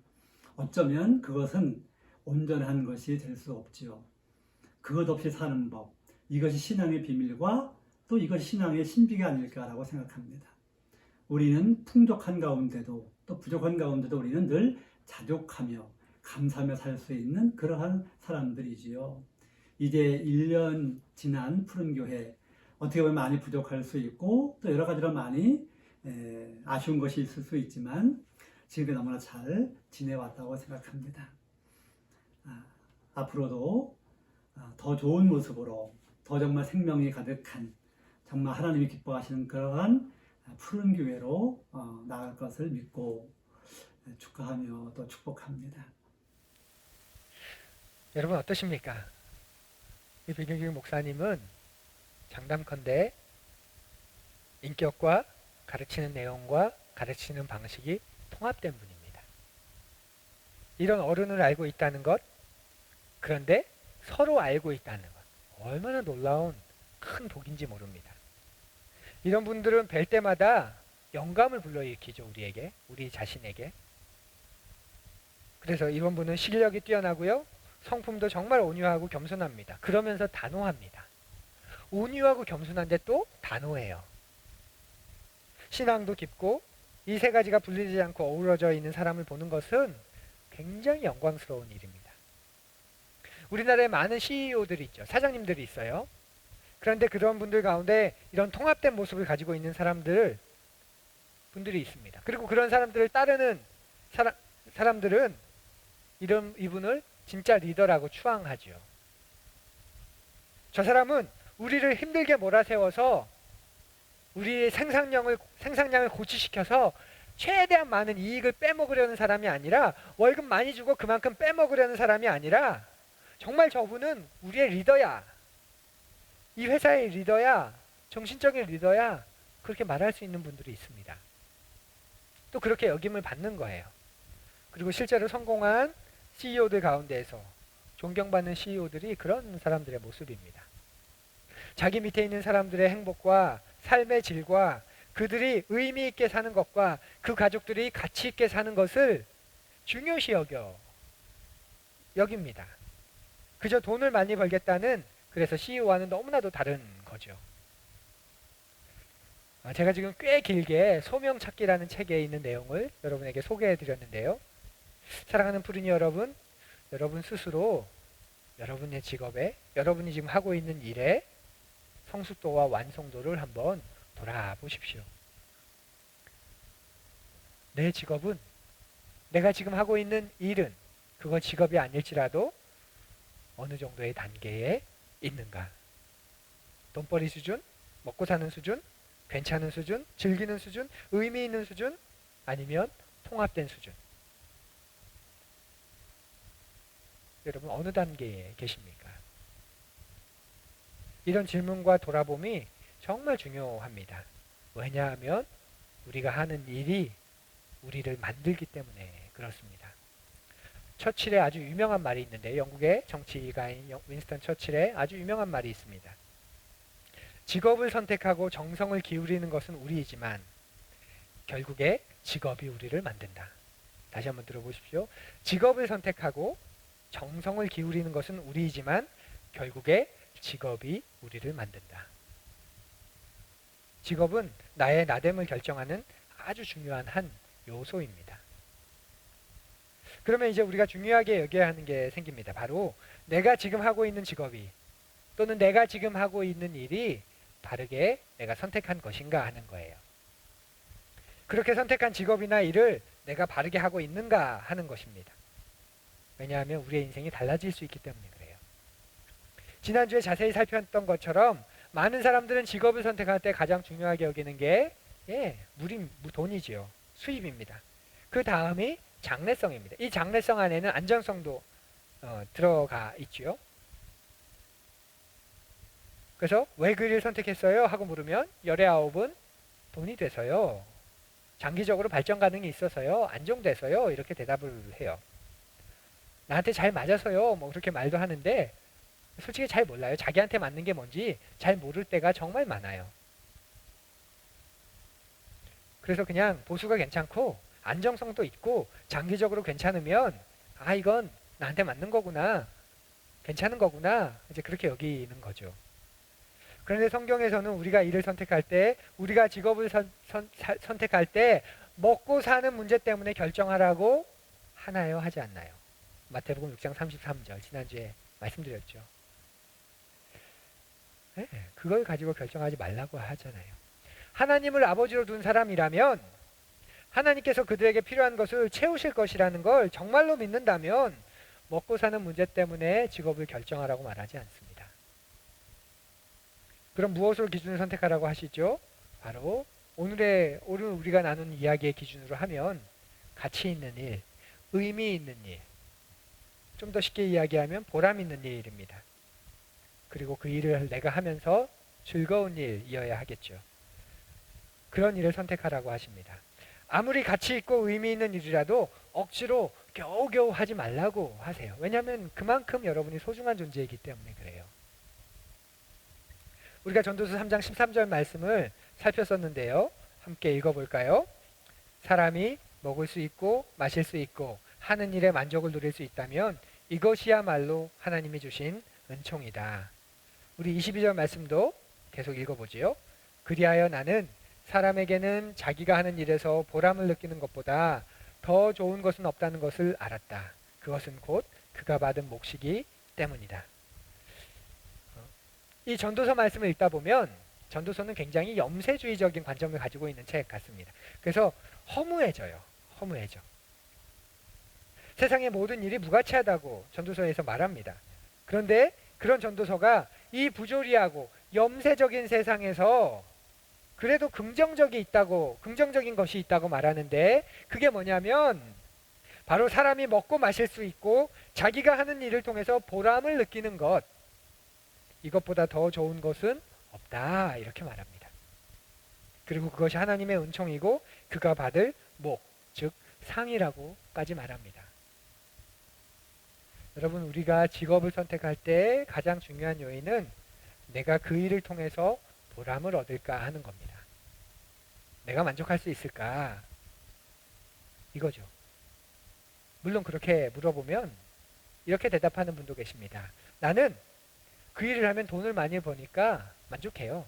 어쩌면 그것은 온전한 것이 될 수 없지요. 그것 없이 사는 법, 이것이 신앙의 비밀과 또 이것이 신앙의 신비가 아닐까라고 생각합니다. 우리는 풍족한 가운데도 또 부족한 가운데도 우리는 늘 자족하며 감사하며 살 수 있는 그러한 사람들이지요. 이제 1년 지난 푸른교회, 어떻게 보면 많이 부족할 수 있고 또 여러 가지로 많이 아쉬운 것이 있을 수 있지만 지금까지 너무나 잘 지내왔다고 생각합니다. 앞으로도 더 좋은 모습으로 더 정말 생명이 가득한, 정말 하나님이 기뻐하시는 그러한 푸른 교회로 나아갈 것을 믿고 축하하며 또 축복합니다. 여러분 어떠십니까? 이 백영규 목사님은 장담컨대 인격과 가르치는 내용과 가르치는 방식이 통합된 분입니다. 이런 어른을 알고 있다는 것, 그런데 서로 알고 있다는 것, 얼마나 놀라운 큰 복인지 모릅니다. 이런 분들은 뵐 때마다 영감을 불러일으키죠. 우리에게, 우리 자신에게. 그래서 이런 분은 실력이 뛰어나고요, 성품도 정말 온유하고 겸손합니다. 그러면서 단호합니다. 온유하고 겸손한데 또 단호해요. 신앙도 깊고 이 세 가지가 분리되지 않고 어우러져 있는 사람을 보는 것은 굉장히 영광스러운 일입니다. 우리나라에 많은 CEO들이 있죠. 사장님들이 있어요. 그런데 그런 분들 가운데 이런 통합된 모습을 가지고 있는 분들이 있습니다. 그리고 그런 사람들을 따르는 사람들은 이분을 진짜 리더라고 추앙하죠. 저 사람은 우리를 힘들게 몰아세워서 우리의 생산량을 고취시켜서 최대한 많은 이익을 빼먹으려는 사람이 아니라, 월급 많이 주고 그만큼 빼먹으려는 사람이 아니라 정말 저분은 우리의 리더야, 이 회사의 리더야, 정신적인 리더야, 그렇게 말할 수 있는 분들이 있습니다. 또 그렇게 여김을 받는 거예요. 그리고 실제로 성공한 CEO들 가운데에서 존경받는 CEO들이 그런 사람들의 모습입니다. 자기 밑에 있는 사람들의 행복과 삶의 질과 그들이 의미 있게 사는 것과 그 가족들이 가치 있게 사는 것을 중요시 여깁니다. 그저 돈을 많이 벌겠다는, 그래서 CEO와는 너무나도 다른 거죠. 제가 지금 꽤 길게 소명찾기라는 책에 있는 내용을 여러분에게 소개해 드렸는데요. 사랑하는 푸른이 여러분, 여러분 스스로 여러분의 직업에, 여러분이 지금 하고 있는 일에 성숙도와 완성도를 한번 돌아보십시오. 내 직업은, 내가 지금 하고 있는 일은 그건 직업이 아닐지라도 어느 정도의 단계에 있는가? 돈벌이 수준, 먹고 사는 수준, 괜찮은 수준, 즐기는 수준, 의미 있는 수준, 아니면 통합된 수준. 여러분 어느 단계에 계십니까? 이런 질문과 돌아봄이 정말 중요합니다. 왜냐하면 우리가 하는 일이 우리를 만들기 때문에 그렇습니다. 처칠의 아주 유명한 말이 있는데, 영국의 정치가인 윈스턴 처칠의 아주 유명한 말이 있습니다. 직업을 선택하고 정성을 기울이는 것은 우리이지만 결국에 직업이 우리를 만든다. 다시 한번 들어보십시오. 직업을 선택하고 정성을 기울이는 것은 우리이지만 결국에 직업이 우리를 만든다. 직업은 나의 나됨을 결정하는 아주 중요한 한 요소입니다. 그러면 이제 우리가 중요하게 여겨야 하는 게 생깁니다. 바로 내가 지금 하고 있는 직업이 또는 내가 지금 하고 있는 일이 바르게 내가 선택한 것인가 하는 거예요. 그렇게 선택한 직업이나 일을 내가 바르게 하고 있는가 하는 것입니다. 왜냐하면 우리의 인생이 달라질 수 있기 때문에 그래요. 지난주에 자세히 살펴봤던 것처럼 많은 사람들은 직업을 선택할 때 가장 중요하게 여기는 게 돈이지요. 수입입니다. 그 다음이 장래성입니다. 이 장래성 안에는 안정성도 들어가 있죠. 그래서 왜 그 일을 선택했어요? 하고 물으면 열의 아홉은 돈이 돼서요. 장기적으로 발전 가능이 있어서요. 안정돼서요. 이렇게 대답을 해요. 나한테 잘 맞아서요. 뭐 그렇게 말도 하는데 솔직히 잘 몰라요. 자기한테 맞는 게 뭔지 잘 모를 때가 정말 많아요. 그래서 그냥 보수가 괜찮고 안정성도 있고 장기적으로 괜찮으면 이건 나한테 맞는 거구나. 괜찮은 거구나. 이제 그렇게 여기는 거죠. 그런데 성경에서는 우리가 일을 선택할 때, 우리가 직업을 선택할 때 먹고 사는 문제 때문에 결정하라고 하나요? 하지 않나요? 마태복음 6장 33절 지난주에 말씀드렸죠. 네, 그걸 가지고 결정하지 말라고 하잖아요. 하나님을 아버지로 둔 사람이라면 하나님께서 그들에게 필요한 것을 채우실 것이라는 걸 정말로 믿는다면 먹고 사는 문제 때문에 직업을 결정하라고 말하지 않습니다. 그럼 무엇을 기준으로 선택하라고 하시죠? 바로 오늘 우리가 나눈 이야기의 기준으로 하면 가치 있는 일, 의미 있는 일, 좀 더 쉽게 이야기하면 보람 있는 일입니다. 그리고 그 일을 내가 하면서 즐거운 일이어야 하겠죠. 그런 일을 선택하라고 하십니다. 아무리 가치 있고 의미 있는 일이라도 억지로 겨우겨우 하지 말라고 하세요. 왜냐하면 그만큼 여러분이 소중한 존재이기 때문에 그래요. 우리가 전도서 3장 13절 말씀을 살폈었는데요. 함께 읽어볼까요? 사람이 먹을 수 있고 마실 수 있고 하는 일에 만족을 누릴 수 있다면 이것이야말로 하나님이 주신 은총이다. 우리 22절 말씀도 계속 읽어보지요. 그리하여 나는 사람에게는 자기가 하는 일에서 보람을 느끼는 것보다 더 좋은 것은 없다는 것을 알았다. 그것은 곧 그가 받은 몫이기 때문이다. 이 전도서 말씀을 읽다 보면 전도서는 굉장히 염세주의적인 관점을 가지고 있는 책 같습니다. 그래서 허무해져요. 허무해져. 세상의 모든 일이 무가치하다고 전도서에서 말합니다. 그런데 그런 전도서가 이 부조리하고 염세적인 세상에서 그래도 긍정적인 것이 있다고 말하는데 그게 뭐냐면 바로 사람이 먹고 마실 수 있고 자기가 하는 일을 통해서 보람을 느끼는 것, 이것보다 더 좋은 것은 없다 이렇게 말합니다. 그리고 그것이 하나님의 은총이고 그가 받을 목, 즉 상이라고까지 말합니다. 여러분, 우리가 직업을 선택할 때 가장 중요한 요인은 내가 그 일을 통해서 보람을 얻을까 하는 겁니다. 내가 만족할 수 있을까? 이거죠. 물론 그렇게 물어보면 이렇게 대답하는 분도 계십니다. 나는 그 일을 하면 돈을 많이 버니까 만족해요.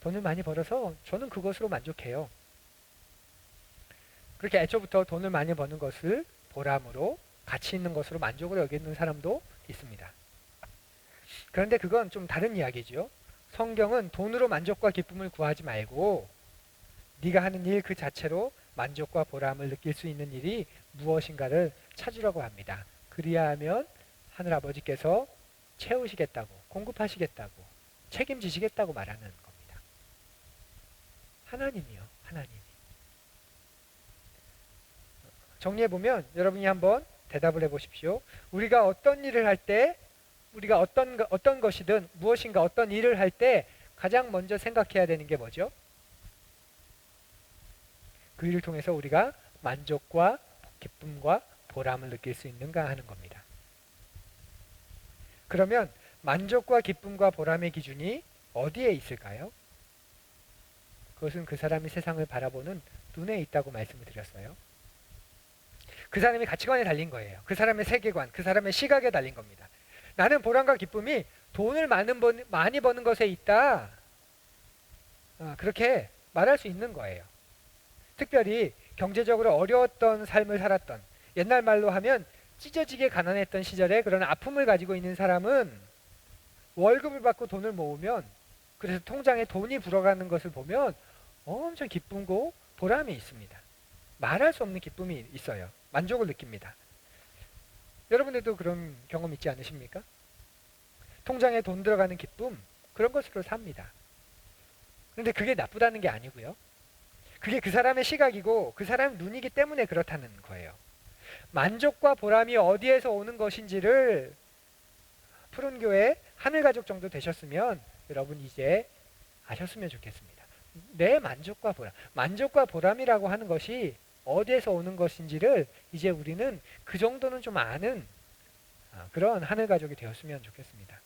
돈을 많이 벌어서 저는 그것으로 만족해요. 그렇게 애초부터 돈을 많이 버는 것을 보람으로 가치 있는 것으로 만족을 여기는 사람도 있습니다. 그런데 그건 좀 다른 이야기죠. 성경은 돈으로 만족과 기쁨을 구하지 말고 네가 하는 일 그 자체로 만족과 보람을 느낄 수 있는 일이 무엇인가를 찾으라고 합니다. 그리하면 하늘아버지께서 채우시겠다고, 공급하시겠다고, 책임지시겠다고 말하는 겁니다. 하나님이요. 하나님이. 정리해보면 여러분이 한번 대답을 해보십시오. 우리가 어떤 일을 할 때, 우리가 어떤 것이든 무엇인가 어떤 일을 할 때 가장 먼저 생각해야 되는 게 뭐죠? 그 일을 통해서 우리가 만족과 기쁨과 보람을 느낄 수 있는가 하는 겁니다. 그러면 만족과 기쁨과 보람의 기준이 어디에 있을까요? 그것은 그 사람이 세상을 바라보는 눈에 있다고 말씀을 드렸어요. 그 사람의 가치관에 달린 거예요. 그 사람의 세계관, 그 사람의 시각에 달린 겁니다. 나는 보람과 기쁨이 돈을 많이 버는 것에 있다. 그렇게 말할 수 있는 거예요. 특별히 경제적으로 어려웠던 삶을 살았던, 옛날 말로 하면 찢어지게 가난했던 시절에 그런 아픔을 가지고 있는 사람은 월급을 받고 돈을 모으면, 그래서 통장에 돈이 불어가는 것을 보면 엄청 기쁘고 보람이 있습니다. 말할 수 없는 기쁨이 있어요. 만족을 느낍니다. 여러분들도 그런 경험 있지 않으십니까? 통장에 돈 들어가는 기쁨, 그런 것으로 삽니다. 그런데 그게 나쁘다는 게 아니고요. 그게 그 사람의 시각이고 그 사람의 눈이기 때문에 그렇다는 거예요. 만족과 보람이 어디에서 오는 것인지를 푸른교회 하늘가족 정도 되셨으면 여러분 이제 아셨으면 좋겠습니다. 내 만족과 보람, 만족과 보람이라고 하는 것이 어디에서 오는 것인지를 이제 우리는 그 정도는 좀 아는 그런 하늘가족이 되었으면 좋겠습니다.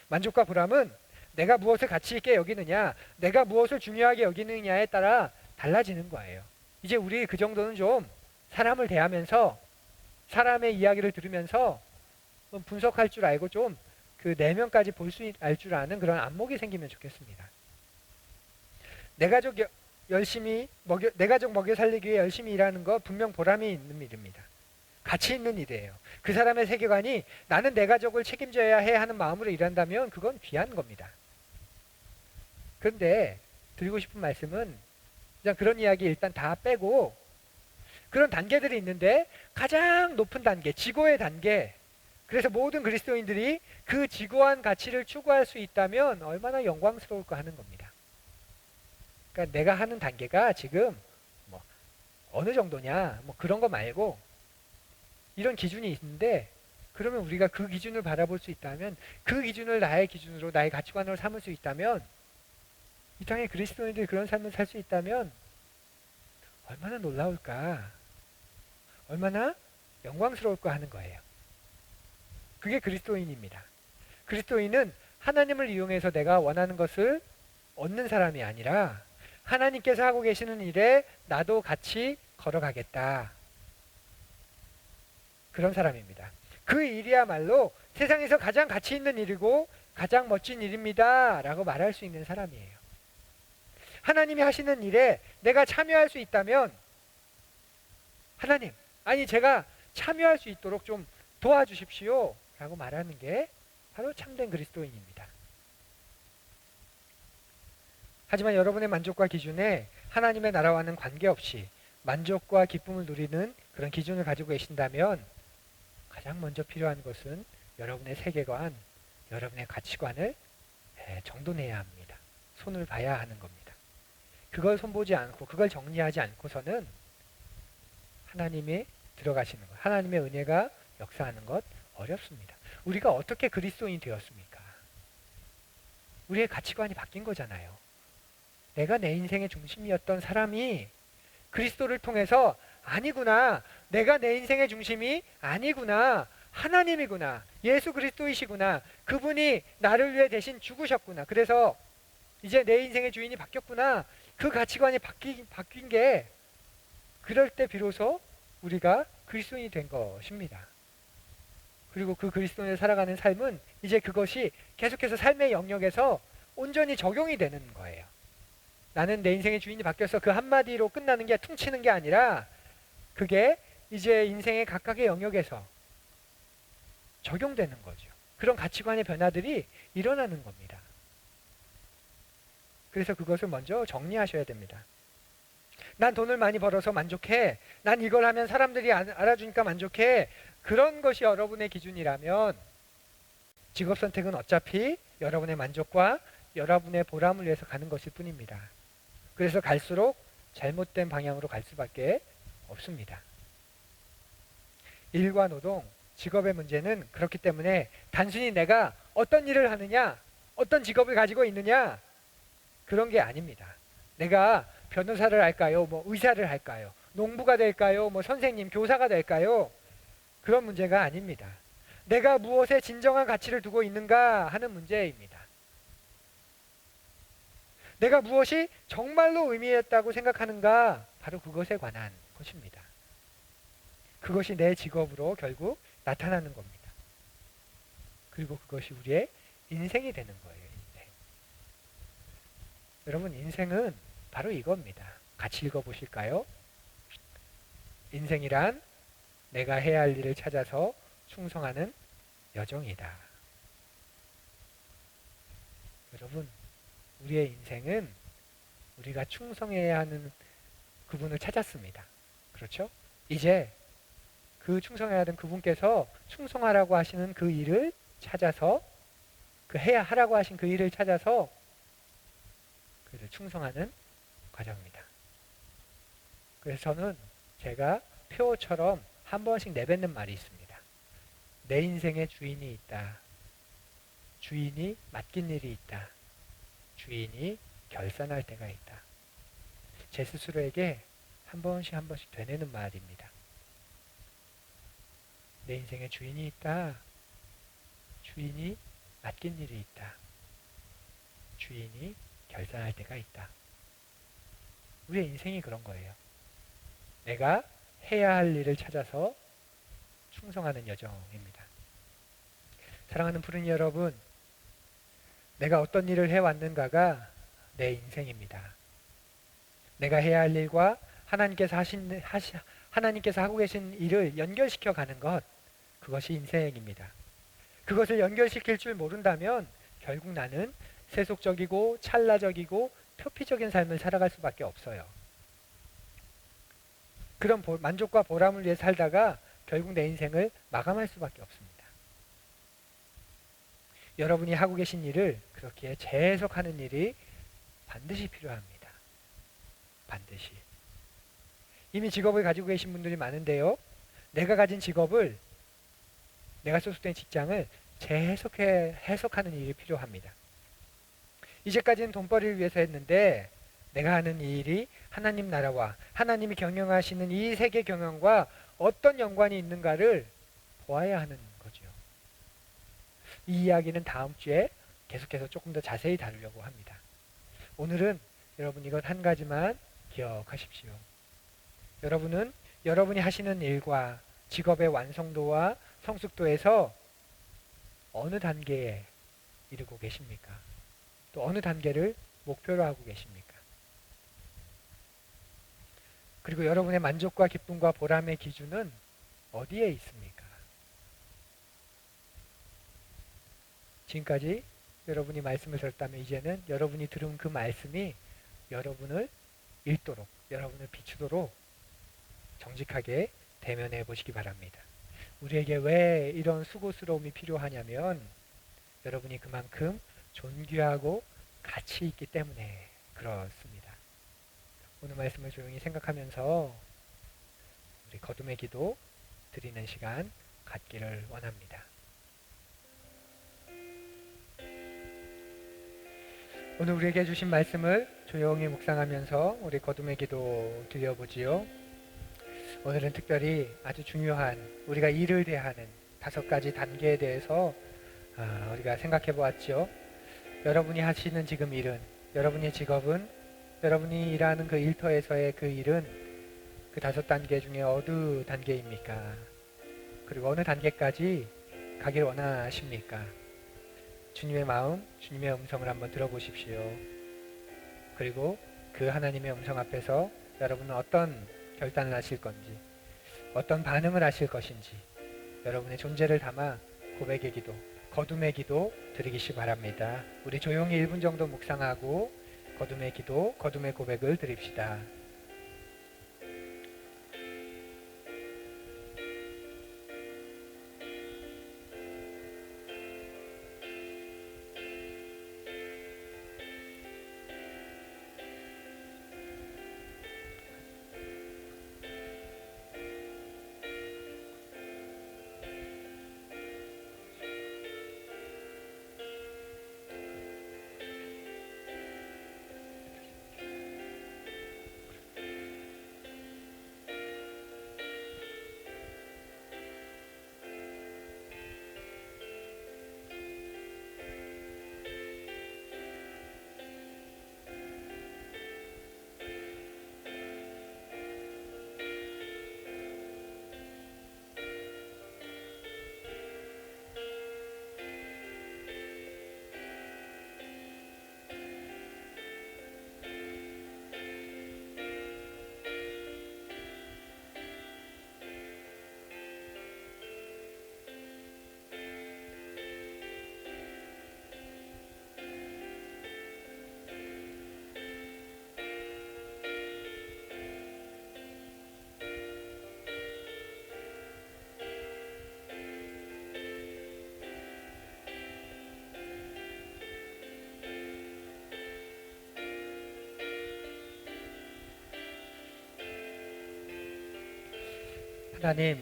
만족과 보람은 내가 무엇을 가치 있게 여기느냐, 내가 무엇을 중요하게 여기느냐에 따라 달라지는 거예요. 이제 우리 그 정도는 좀 사람을 대하면서, 사람의 이야기를 들으면서 분석할 줄 알고 좀 그 내면까지 볼 수 알 줄 아는 그런 안목이 생기면 좋겠습니다. 내 가족 먹여 살리기 위해 열심히 일하는 거 분명 보람이 있는 일입니다. 가치 있는 일이에요. 그 사람의 세계관이 나는 내 가족을 책임져야 해 하는 마음으로 일한다면 그건 귀한 겁니다. 그런데 드리고 싶은 말씀은 그냥 그런 이야기 일단 다 빼고, 그런 단계들이 있는데 가장 높은 단계, 지고의 단계, 그래서 모든 그리스도인들이 그 지고한 가치를 추구할 수 있다면 얼마나 영광스러울까 하는 겁니다. 그러니까 내가 하는 단계가 지금 뭐 어느 정도냐, 뭐 그런 거 말고 이런 기준이 있는데, 그러면 우리가 그 기준을 바라볼 수 있다면, 그 기준을 나의 기준으로, 나의 가치관으로 삼을 수 있다면, 이 땅에 그리스도인들이 그런 삶을 살 수 있다면 얼마나 놀라울까, 얼마나 영광스러울까 하는 거예요. 그게 그리스도인입니다. 그리스도인은 하나님을 이용해서 내가 원하는 것을 얻는 사람이 아니라 하나님께서 하고 계시는 일에 나도 같이 걸어가겠다, 그런 사람입니다. 그 일이야말로 세상에서 가장 가치 있는 일이고 가장 멋진 일입니다 라고 말할 수 있는 사람이에요. 하나님이 하시는 일에 내가 참여할 수 있다면, 하나님, 아니 제가 참여할 수 있도록 좀 도와주십시오 라고 말하는 게 바로 참된 그리스도인입니다. 하지만 여러분의 만족과 기준에 하나님의 나라와는 관계없이 만족과 기쁨을 누리는 그런 기준을 가지고 계신다면, 가장 먼저 필요한 것은 여러분의 세계관, 여러분의 가치관을 정돈해야 합니다. 손을 봐야 하는 겁니다. 그걸 손보지 않고, 그걸 정리하지 않고서는 하나님이 들어가시는 것, 하나님의 은혜가 역사하는 것 어렵습니다. 우리가 어떻게 그리스도인이 되었습니까? 우리의 가치관이 바뀐 거잖아요. 내가 내 인생의 중심이었던 사람이 그리스도를 통해서 아니구나, 내가 내 인생의 중심이 아니구나, 하나님이구나, 예수 그리스도이시구나, 그분이 나를 위해 대신 죽으셨구나, 그래서 이제 내 인생의 주인이 바뀌었구나, 그 가치관이 바뀐 게, 그럴 때 비로소 우리가 그리스도인이 된 것입니다. 그리고 그 그리스도인을 살아가는 삶은 이제 그것이 계속해서 삶의 영역에서 온전히 적용이 되는 거예요. 나는 내 인생의 주인이 바뀌어서 그 한마디로 끝나는 게, 퉁치는 게 아니라 그게 이제 인생의 각각의 영역에서 적용되는 거죠. 그런 가치관의 변화들이 일어나는 겁니다. 그래서 그것을 먼저 정리하셔야 됩니다. 난 돈을 많이 벌어서 만족해, 난 이걸 하면 사람들이 알아주니까 만족해, 그런 것이 여러분의 기준이라면 직업 선택은 어차피 여러분의 만족과 여러분의 보람을 위해서 가는 것일 뿐입니다. 그래서 갈수록 잘못된 방향으로 갈 수밖에 없습니다. 일과 노동, 직업의 문제는 그렇기 때문에 단순히 내가 어떤 일을 하느냐, 어떤 직업을 가지고 있느냐, 그런 게 아닙니다. 내가 변호사를 할까요? 뭐 의사를 할까요? 농부가 될까요? 뭐 선생님, 교사가 될까요? 그런 문제가 아닙니다. 내가 무엇에 진정한 가치를 두고 있는가 하는 문제입니다. 내가 무엇이 정말로 의미있다고 생각하는가, 바로 그것에 관한 것입니다. 그것이 내 직업으로 결국 나타나는 겁니다. 그리고 그것이 우리의 인생이 되는 거예요. 인생. 여러분, 인생은 바로 이겁니다. 같이 읽어보실까요? 인생이란 내가 해야 할 일을 찾아서 충성하는 여정이다. 여러분, 우리의 인생은 우리가 충성해야 하는 그분을 찾았습니다. 그렇죠? 이제 그 충성해야 하는 그분께서 충성하라고 하시는 그 일을 찾아서, 그 해야 하라고 하신 그 일을 찾아서 그래서 충성하는 과정입니다. 그래서 저는 제가 표처럼 한 번씩 내뱉는 말이 있습니다. 내 인생에 주인이 있다. 주인이 맡긴 일이 있다. 주인이 결산할 때가 있다. 제 스스로에게 한 번씩 되뇌는 말입니다. 내 인생에 주인이 있다. 주인이 맡긴 일이 있다. 주인이 결산할 때가 있다. 우리의 인생이 그런 거예요. 내가 해야 할 일을 찾아서 충성하는 여정입니다. 사랑하는 푸른이 여러분, 내가 어떤 일을 해왔는가가 내 인생입니다. 내가 해야 할 일과 하나님께서 하고 계신 일을 연결시켜 가는 것, 그것이 인생입니다. 그것을 연결시킬 줄 모른다면 결국 나는 세속적이고 찰나적이고 표피적인 삶을 살아갈 수밖에 없어요. 그런 만족과 보람을 위해 살다가 결국 내 인생을 마감할 수밖에 없습니다. 여러분이 하고 계신 일을 그렇게 재해석하는 일이 반드시 필요합니다. 반드시. 이미 직업을 가지고 계신 분들이 많은데요. 내가 가진 직업을, 내가 소속된 직장을 해석하는 일이 필요합니다. 이제까지는 돈벌이를 위해서 했는데 내가 하는 이 일이 하나님 나라와 하나님이 경영하시는 이 세계 경영과 어떤 연관이 있는가를 보아야 하는 거죠. 이 이야기는 다음 주에 계속해서 조금 더 자세히 다루려고 합니다. 오늘은 여러분 이것 한 가지만 기억하십시오. 여러분은 여러분이 하시는 일과 직업의 완성도와 성숙도에서 어느 단계에 이르고 계십니까? 또 어느 단계를 목표로 하고 계십니까? 그리고 여러분의 만족과 기쁨과 보람의 기준은 어디에 있습니까? 지금까지 여러분이 말씀을 들었다면 이제는 여러분이 들은 그 말씀이 여러분을 읽도록, 여러분을 비추도록 정직하게 대면해 보시기 바랍니다. 우리에게 왜 이런 수고스러움이 필요하냐면 여러분이 그만큼 존귀하고 가치 있기 때문에 그렇습니다. 오늘 말씀을 조용히 생각하면서 우리 거듭의 기도 드리는 시간 갖기를 원합니다. 오늘 우리에게 주신 말씀을 조용히 묵상하면서 우리 거듭의 기도 드려보지요. 오늘은 특별히 아주 중요한 우리가 일을 대하는 5가지 단계에 대해서 우리가 생각해 보았죠. 여러분이 하시는 지금 일은, 여러분의 직업은, 여러분이 일하는 그 일터에서의 그 일은 그 5단계 중에 어느 단계입니까? 그리고 어느 단계까지 가길 원하십니까? 주님의 마음, 주님의 음성을 한번 들어보십시오. 그리고 그 하나님의 음성 앞에서 여러분은 어떤 결단을 하실 건지, 어떤 반응을 하실 것인지 여러분의 존재를 담아 고백의 기도, 거듭의 기도 드리시기 바랍니다. 우리 조용히 1분 정도 묵상하고 거듭의 기도, 거듭의 고백을 드립시다. 하나님,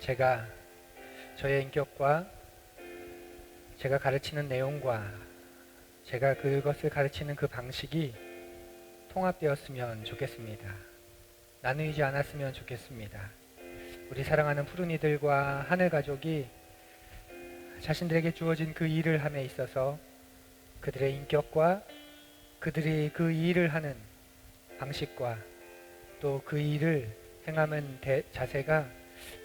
제가 저의 인격과 제가 가르치는 내용과 제가 그것을 가르치는 그 방식이 통합되었으면 좋겠습니다. 나누이지 않았으면 좋겠습니다. 우리 사랑하는 푸른이들과 하늘 가족이 자신들에게 주어진 그 일을 함에 있어서 그들의 인격과 그들이 그 일을 하는 방식과 또 그 일을 행하는 자세가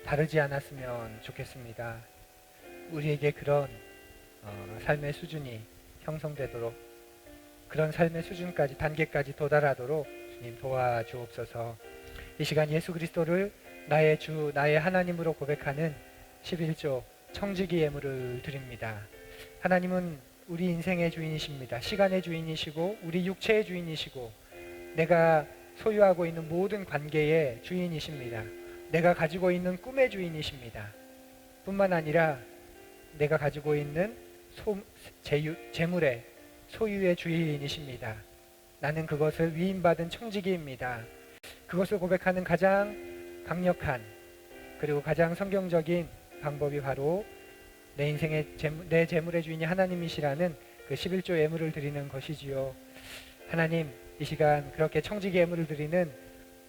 다르지 않았으면 좋겠습니다. 우리에게 그런 삶의 수준이 형성되도록, 그런 삶의 수준까지, 단계까지 도달하도록 주님 도와주옵소서. 이 시간 예수 그리스도를 나의 주, 나의 하나님으로 고백하는 11조 청지기 예물을 드립니다. 하나님은 우리 인생의 주인이십니다. 시간의 주인이시고 우리 육체의 주인이시고 내가 소유하고 있는 모든 관계의 주인이십니다. 내가 가지고 있는 꿈의 주인이십니다. 뿐만 아니라 내가 가지고 있는 재물의 소유의 주인이십니다. 나는 그것을 위임받은 청지기입니다. 그것을 고백하는 가장 강력한 그리고 가장 성경적인 방법이 바로 내 인생의 내 재물의 주인이 하나님이시라는 그 11조 예물을 드리는 것이지요. 하나님, 이 시간 그렇게 청지기 예물을 드리는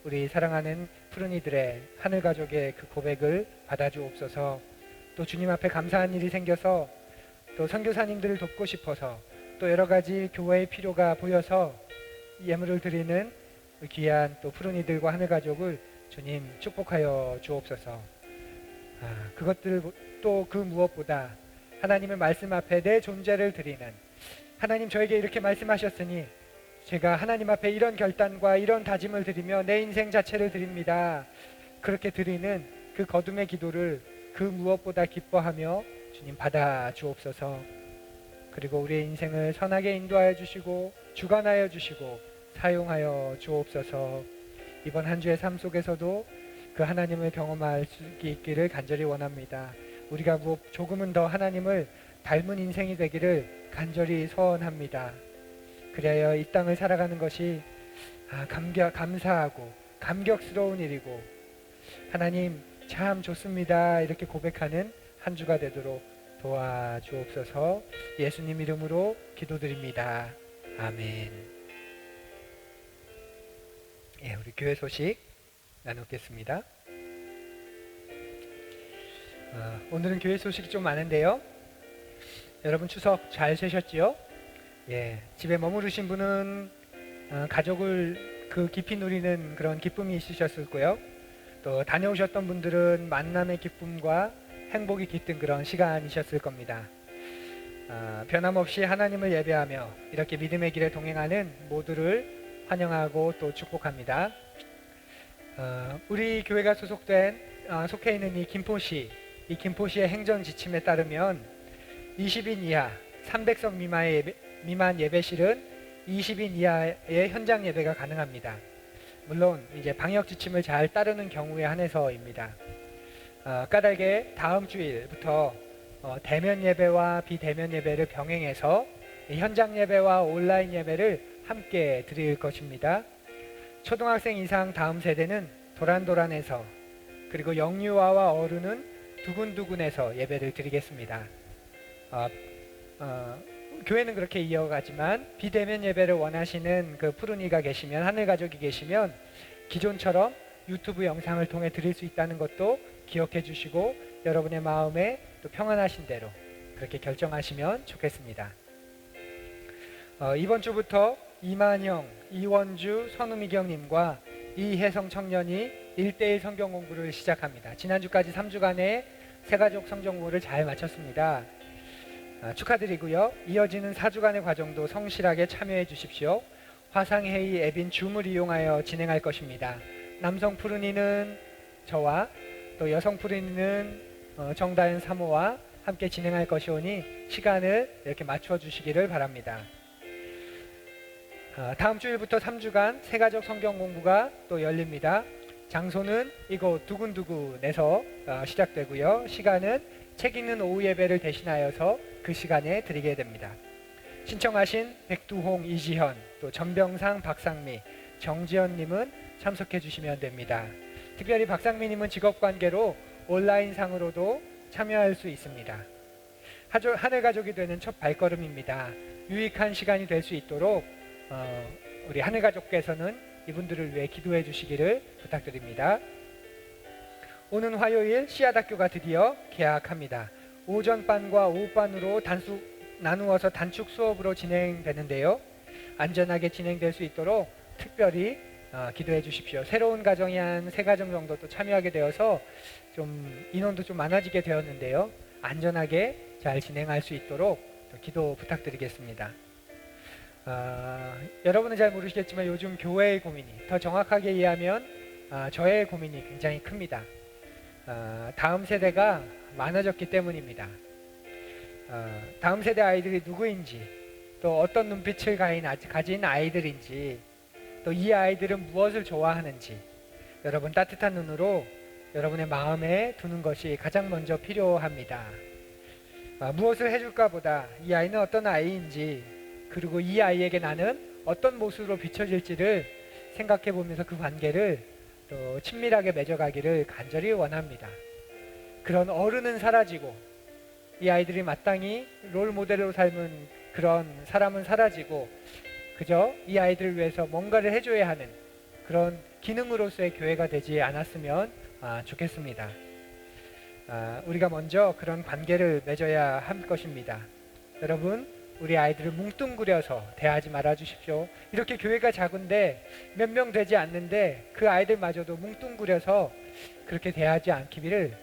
우리 사랑하는 푸른이들의 하늘 가족의 그 고백을 받아주옵소서. 또 주님 앞에 감사한 일이 생겨서 또 선교사님들을 돕고 싶어서 또 여러 가지 교회의 필요가 보여서 예물을 드리는 귀한 또 푸른이들과 하늘 가족을 주님 축복하여 주옵소서. 그것들 또 그 무엇보다 하나님의 말씀 앞에 내 존재를 드리는, 하나님 저에게 이렇게 말씀하셨으니 제가 하나님 앞에 이런 결단과 이런 다짐을 드리며 내 인생 자체를 드립니다. 그렇게 드리는 그 거듭의 기도를 그 무엇보다 기뻐하며 주님 받아 주옵소서. 그리고 우리의 인생을 선하게 인도하여 주시고 주관하여 주시고 사용하여 주옵소서. 이번 한 주의 삶 속에서도 그 하나님을 경험할 수 있기를 간절히 원합니다. 우리가 조금은 더 하나님을 닮은 인생이 되기를 간절히 소원합니다. 그래야 이 땅을 살아가는 것이 감사하고 감격스러운 일이고 하나님 참 좋습니다 이렇게 고백하는 한 주가 되도록 도와주옵소서. 예수님 이름으로 기도드립니다. 아멘. 우리 교회 소식 나누겠습니다. 오늘은 교회 소식이 좀 많은데요. 여러분 추석 잘 쉬셨지요? 집에 머무르신 분은 가족을 깊이 누리는 그런 기쁨이 있으셨을 거요. 또 다녀오셨던 분들은 만남의 기쁨과 행복이 깃든 그런 시간이셨을 겁니다. 변함없이 하나님을 예배하며 이렇게 믿음의 길에 동행하는 모두를 환영하고 또 축복합니다. 우리 교회가 속해 있는 이 김포시의 행정 지침에 따르면 20인 이하 300석 미만 예배실은 20인 이하의 현장 예배가 가능합니다. 물론 이제 방역 지침을 잘 따르는 경우에 한해서입니다. 까닭에 다음 주일부터 대면 예배와 비대면 예배를 병행해서 현장 예배와 온라인 예배를 함께 드릴 것입니다. 초등학생 이상 다음 세대는 도란도란에서, 그리고 영유아와 어른은 두근두근에서 예배를 드리겠습니다. 교회는 그렇게 이어가지만 비대면 예배를 원하시는 그 푸른이가 계시면, 하늘 가족이 계시면 기존처럼 유튜브 영상을 통해 드릴 수 있다는 것도 기억해 주시고 여러분의 마음에 또 평안하신 대로 그렇게 결정하시면 좋겠습니다. 이번 주부터 이만영, 이원주, 선우미경님과 이혜성 청년이 1:1 성경 공부를 시작합니다. 지난주까지 3주간의 새가족 성경 공부를 잘 마쳤습니다. 축하드리고요. 이어지는 4주간의 과정도 성실하게 참여해 주십시오. 화상회의 앱인 줌을 이용하여 진행할 것입니다. 남성 푸른이는 저와 또 여성 푸른이는 정다현 사모와 함께 진행할 것이오니 시간을 이렇게 맞춰 주시기를 바랍니다. 다음 주일부터 3주간 새가족 성경 공부가 또 열립니다. 장소는 이곳 두근두근에서 시작되고요. 시간은 책 읽는 오후 예배를 대신하여서 그 시간에 드리게 됩니다. 신청하신 백두홍, 이지현, 또 전병상, 박상미, 정지현님은 참석해 주시면 됩니다. 특별히 박상민님은 직업관계로 온라인상으로도 참여할 수 있습니다. 하늘가족이 되는 첫 발걸음입니다. 유익한 시간이 될 수 있도록 우리 하늘가족께서는 이분들을 위해 기도해 주시기를 부탁드립니다. 오는 화요일 씨앗학교가 드디어 개학합니다. 오전반과 오후반으로 나누어서 단축 수업으로 진행되는데요. 안전하게 진행될 수 있도록 특별히 기도해 주십시오. 새로운 가정이 한 3가정 정도 또 참여하게 되어서 좀 인원도 좀 많아지게 되었는데요. 안전하게 잘 진행할 수 있도록 또 기도 부탁드리겠습니다. 여러분은 잘 모르시겠지만 요즘 교회의 고민이, 더 정확하게 이해하면 저의 고민이 굉장히 큽니다. 다음 세대가 많아졌기 때문입니다. 다음 세대 아이들이 누구인지, 또 어떤 눈빛을 가진 아이들인지, 또 이 아이들은 무엇을 좋아하는지 여러분 따뜻한 눈으로 여러분의 마음에 두는 것이 가장 먼저 필요합니다. 무엇을 해줄까 보다 이 아이는 어떤 아이인지, 그리고 이 아이에게 나는 어떤 모습으로 비춰질지를 생각해 보면서 그 관계를 또 친밀하게 맺어가기를 간절히 원합니다. 그런 어른은 사라지고 이 아이들이 마땅히 롤 모델로 삶은 그런 사람은 사라지고 그저 이 아이들을 위해서 뭔가를 해줘야 하는 그런 기능으로서의 교회가 되지 않았으면 좋겠습니다. 우리가 먼저 그런 관계를 맺어야 할 것입니다. 여러분, 우리 아이들을 뭉뚱그려서 대하지 말아 주십시오. 이렇게 교회가 작은데 몇 명 되지 않는데 그 아이들마저도 뭉뚱그려서 그렇게 대하지 않기를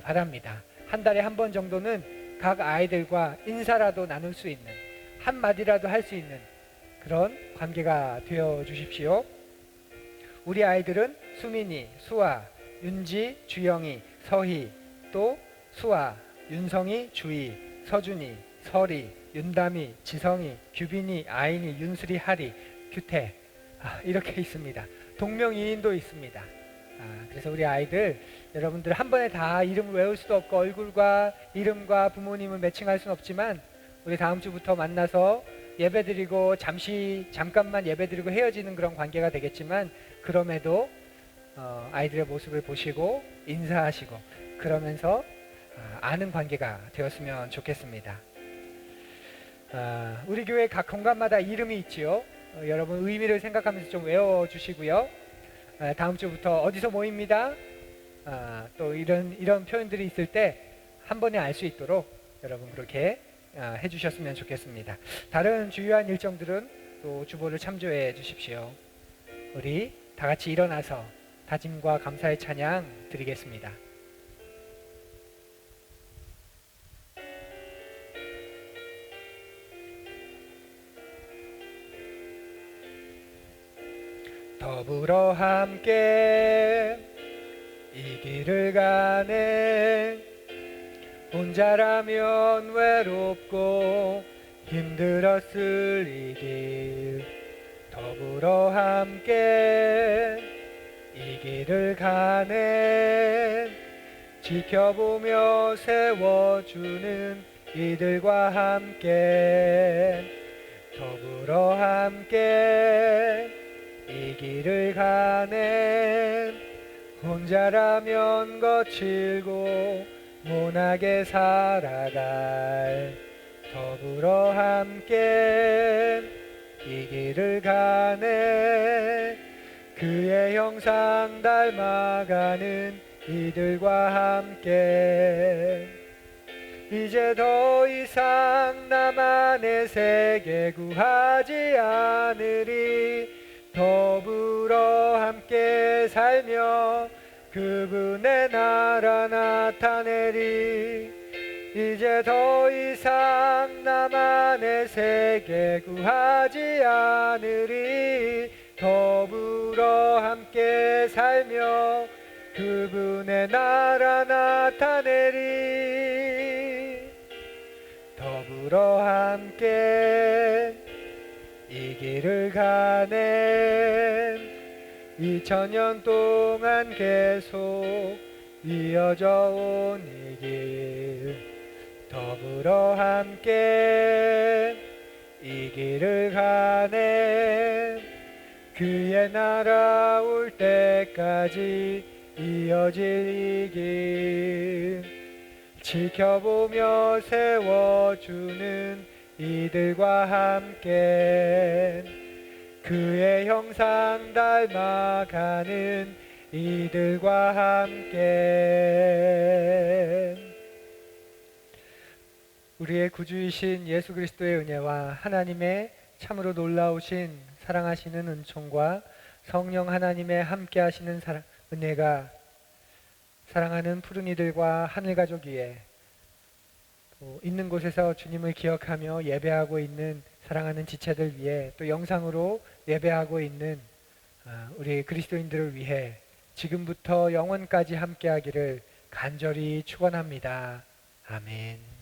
바랍니다. 한 달에 한 번 정도는 각 아이들과 인사라도 나눌 수 있는, 한마디라도 할 수 있는 그런 관계가 되어 주십시오. 우리 아이들은 수민이, 수아, 윤지, 주영이, 서희, 또 수아, 윤성이, 주희, 서준이, 설이, 윤담이, 지성이, 규빈이, 아인이, 윤슬이, 하리, 규태, 이렇게 있습니다. 동명이인도 있습니다. 그래서 우리 아이들, 여러분들 한 번에 다 이름을 외울 수도 없고 얼굴과 이름과 부모님을 매칭할 수는 없지만 우리 다음 주부터 만나서 예배드리고 잠깐만 예배드리고 헤어지는 그런 관계가 되겠지만, 그럼에도 아이들의 모습을 보시고 인사하시고 그러면서 아는 관계가 되었으면 좋겠습니다. 우리 교회 각 공간마다 이름이 있지요. 여러분 의미를 생각하면서 좀 외워주시고요. 다음 주부터 어디서 모입니다. 또 이런 표현들이 있을 때 한 번에 알 수 있도록 여러분 그렇게 해주셨으면 좋겠습니다. 다른 주요한 일정들은 또 주보를 참조해 주십시오. 우리 다 같이 일어나서 다짐과 감사의 찬양 드리겠습니다. 더불어 함께 이 길을 가네. 혼자라면 외롭고 힘들었을 이 길, 더불어 함께 이 길을 가네. 지켜보며 세워주는 이들과 함께 더불어 함께 이 길을 가네. 혼자라면 거칠고 모나게 살아갈 더불어 함께 이 길을 가네. 그의 형상 닮아가는 이들과 함께 이제 더 이상 나만의 세계 구하지 않으리. 더불어 함께 살며 그분의 나라 나타내리. 이제 더 이상 나만의 세계 구하지 않으리. 더불어 함께 살며 그분의 나라 나타내리. 더불어 함께 이 길을 가네. 2000년 동안 계속 이어져 온 이 길, 더불어 함께 이 길을 가네. 그의 나라 올 때까지 이어질 이 길 지켜보며 세워주는 이들과 함께 그의 형상 닮아가는 이들과 함께 우리의 구주이신 예수 그리스도의 은혜와 하나님의 참으로 놀라우신 사랑하시는 은총과 성령 하나님의 함께 하시는 은혜가 사랑하는 푸른 이들과 하늘가족 위에 또 있는 곳에서 주님을 기억하며 예배하고 있는 사랑하는 지체들 위해 또 영상으로 예배하고 있는 우리 그리스도인들을 위해 지금부터 영원까지 함께하기를 간절히 축원합니다. 아멘.